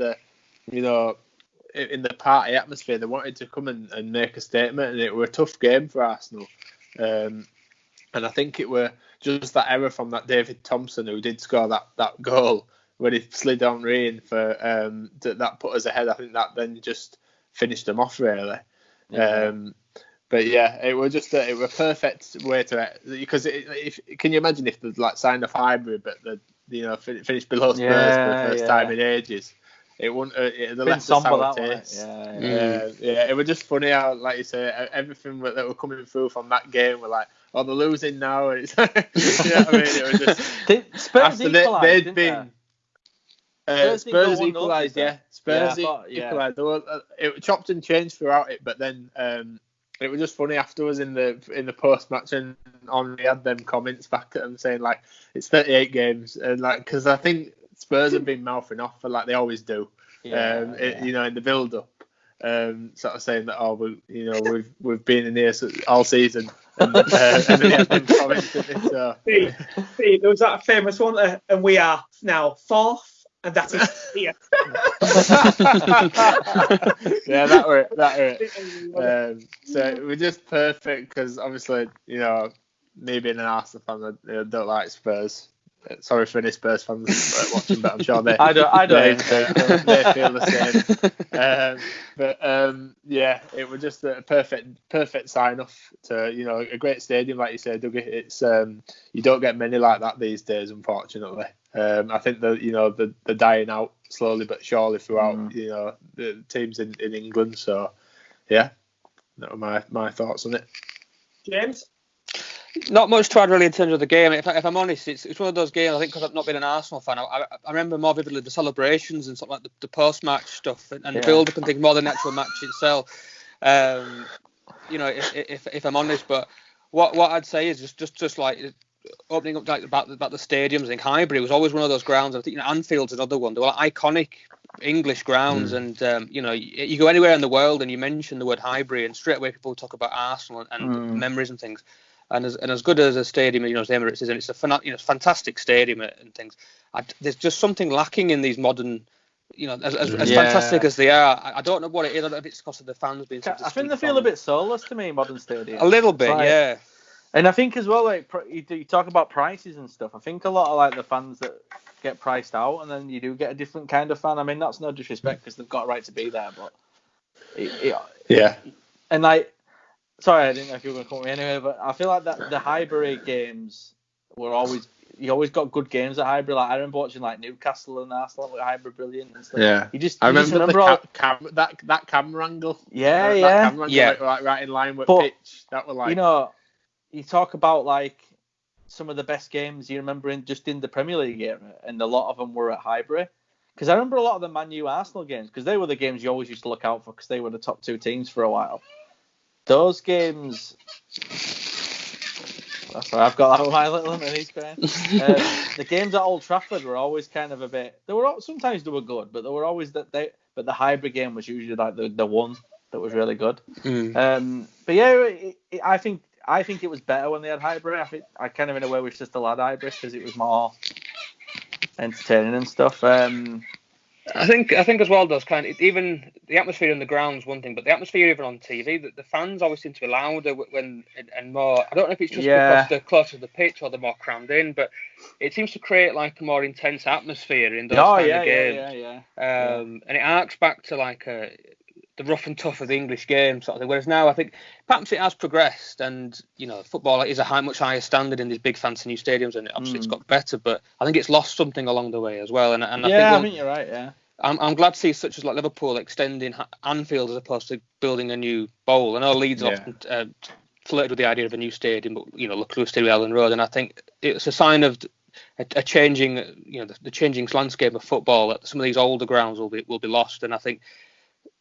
in the party atmosphere. They wanted to come and make a statement, and it were a tough game for Arsenal. And I think it were just that error from that David Thompson who did score that goal when he slid on Ryan for that put us ahead. I think that then just finished them off really. But yeah, it was just it was a perfect way to, because can you imagine if they'd like signed off Highbury but they finished below Spurs for the first time in ages. It wouldn't. The left a sour taste. It was just funny how, like you say, everything that were coming through from that game were like, "Oh, they're losing now." And it's, you know what I mean? It was just Spurs equalised. They'd been. Spurs equalised, yeah. Spurs equalised. It chopped and changed throughout it, but then it was just funny afterwards in the post match, and Henry had them comments back at them saying like it's 38 games, and like because I think Spurs have been mouthing off for like they always do. You know, in the build-up, sort of saying that we've been in here all season, and then yeah, them comments, so. There was that famous one, and we are now fourth. And that is here. Yeah, that were it. So we're just perfect because obviously, you know, me being an Arsenal fan, I don't like Spurs. Sorry for any Spurs fans watching, but I'm sure they I don't they feel the same. But yeah, it was just a perfect sign off to, you know, a great stadium, like you said, Dougie. It's you don't get many like that these days, unfortunately. I think they're dying out slowly but surely throughout you know the teams in England. So yeah, that were my thoughts on it. James? Not much to add really in terms of the game. If I'm honest, it's one of those games. I think because I've not been an Arsenal fan, I remember more vividly the celebrations and something like the post-match stuff and the build-up and things more than the actual match itself. You know, if I'm honest, but what I'd say is just like opening up like about the stadiums. I think Highbury was always one of those grounds. I think Anfield's another one. They were like iconic English grounds, and you know, you go anywhere in the world and you mention the word Highbury, and straight away people talk about Arsenal and memories and things. And as good as a stadium, you know, as Emirates is, and it's a fantastic stadium and things. There's just something lacking in these modern, you know, as fantastic as they are. I don't know what it is. I don't know if it's because of the fans being. I think they feel a bit soulless to me, modern stadiums. A little bit, yeah. And I think as well, like you talk about prices and stuff. I think a lot of like the fans that get priced out, and then you do get a different kind of fan. I mean, that's no disrespect because they've got a right to be there, but yeah. And like. Sorry, I didn't know if you were going to call me anyway, but I feel like that the Highbury games were you always got good games at Highbury. Like I remember watching like Newcastle and Arsenal with Highbury brilliant and stuff. Yeah, I remember that camera angle. Yeah, that camera angle, like right in line with pitch. That were like, you know, you talk about like some of the best games you remember in the Premier League era, and a lot of them were at Highbury. Because I remember a lot of the Man U Arsenal games because they were the games you always used to look out for because they were the top two teams for a while. Those games. Sorry, I've got that on my little mini screen. The games at Old Trafford were always kind of a bit. Sometimes they were good, but they were always But the Highbury game was usually like the one that was really good. But yeah, I think it was better when they had Highbury. I kind of in a way wish they still had Highbury because it was more entertaining and stuff. I think as well, those kind of, even the atmosphere in the ground's one thing, but the atmosphere even on TV, the fans always seem to be louder and more. I don't know if it's just because they're closer to the pitch or they're more crammed in, but it seems to create like a more intense atmosphere in those kind of games. And it arcs back to like the rough and tough of the English game sort of thing. Whereas now I think perhaps it has progressed, and you know, football is a much higher standard in these big fancy new stadiums, and obviously it's got better. But I think it's lost something along the way as well. And I think you're right. Yeah, I'm glad to see such as like Liverpool extending Anfield as opposed to building a new bowl. I know Leeds often flirted with the idea of a new stadium, but you know, look close to Ellen Road, and I think it's a sign of a changing, you know, the changing landscape of football. That some of these older grounds will be lost, and I think,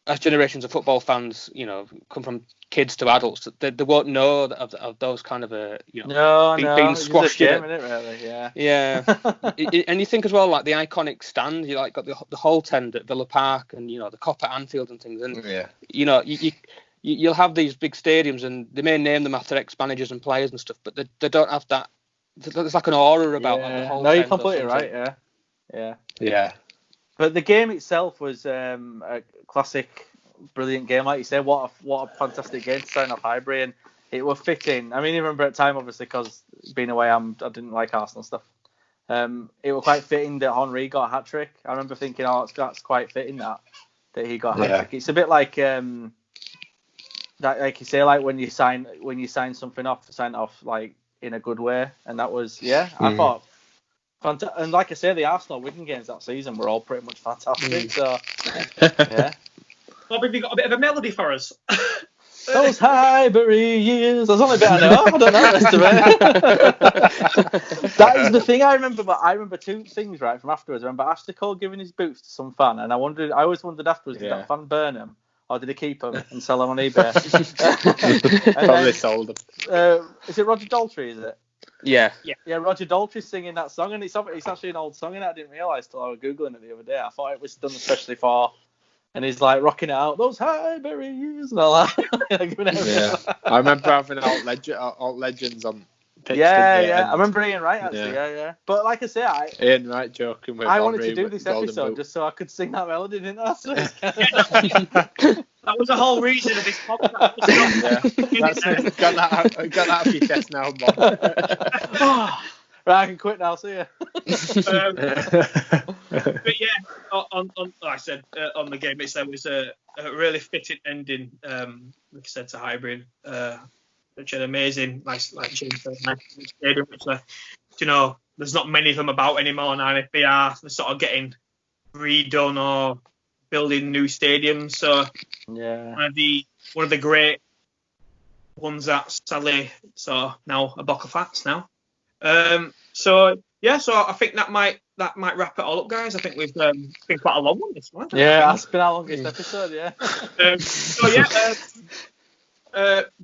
as generations of football fans, you know, come from kids to adults, they won't know of those kind of being squashed in it. Really, yeah. And you think as well, like the iconic stand, you like got the whole tent at Villa Park, and you know the Cop at Anfield and things, and you know you'll have these big stadiums, and they may name them after ex-managers and players and stuff, but they don't have that. There's like an aura about the whole. No, you're completely right. Yeah. But the game itself was a classic, brilliant game, like you said. What a fantastic game to sign off Highbury, and it was fitting. I mean, I remember at the time, obviously, because being away, I didn't like Arsenal stuff. It was quite fitting that Henry got a hat trick. I remember thinking, that's quite fitting that he got a hat trick. It's a bit like that, like you say, like when you sign something off, sign it off like in a good way, and that was I thought. And like I say, the Arsenal Wigan games that season were all pretty much fantastic. So, yeah. Bob, have you got a bit of a melody for us? Those Highbury years. That's the only bit I know. I don't know the rest of it. That is the thing I remember. But I remember two things right from afterwards. I remember Ashley Cole giving his boots to some fan, and I always wondered afterwards, did that fan burn him, or did he keep them and sell them on eBay? Probably sold them. Is it Roger Daltrey? Is it? Yeah. Yeah, Roger Daltrey's singing that song, and it's actually an old song, and I didn't realise till I was googling it the other day. I thought it was done especially for, and he's like rocking it out, those Highbury years and all that. Yeah, I remember having alt legends on. Pitch, I remember Ian Wright actually. Yeah. But like I say, Ian Wright joking with. I wanted to do this episode just so I could sing that melody, didn't I? So that was the whole reason of this podcast. Got that off your chest now, Bob. Right, I can quit now. See ya. But yeah, on like I said on the game itself, was a really fitting ending. Like I said, to Highbury, which had amazing, like James said, stadium, which there's not many of them about anymore now. And if they are, they're sort of getting redone or building new stadiums. So yeah, one of the great ones that sadly now a bock of fats now. So I think that might wrap it all up, guys. I think we've been quite a long one this one. Yeah, that's been our longest episode. Yeah.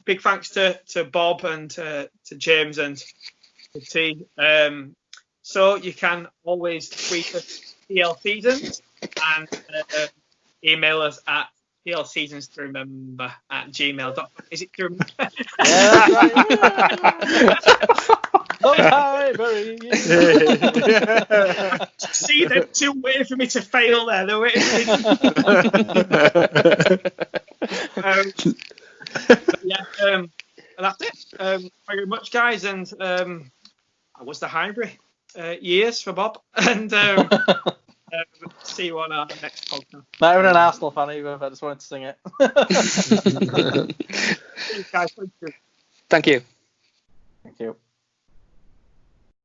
Big thanks to Bob and to James and to T. So you can always tweet us PL Seasons and email us at plseasons@gmail.com. Is it to remember? Yeah, that's right. See, they're too waiting for me to fail there. They're waiting for me. And that's it. Thank you very much, guys. And that was the Highbury years for Bob. And see you on our next podcast. Not even an Arsenal fan either, but I just wanted to sing it. Thanks, guys. Thank you. Thank you. Thank you.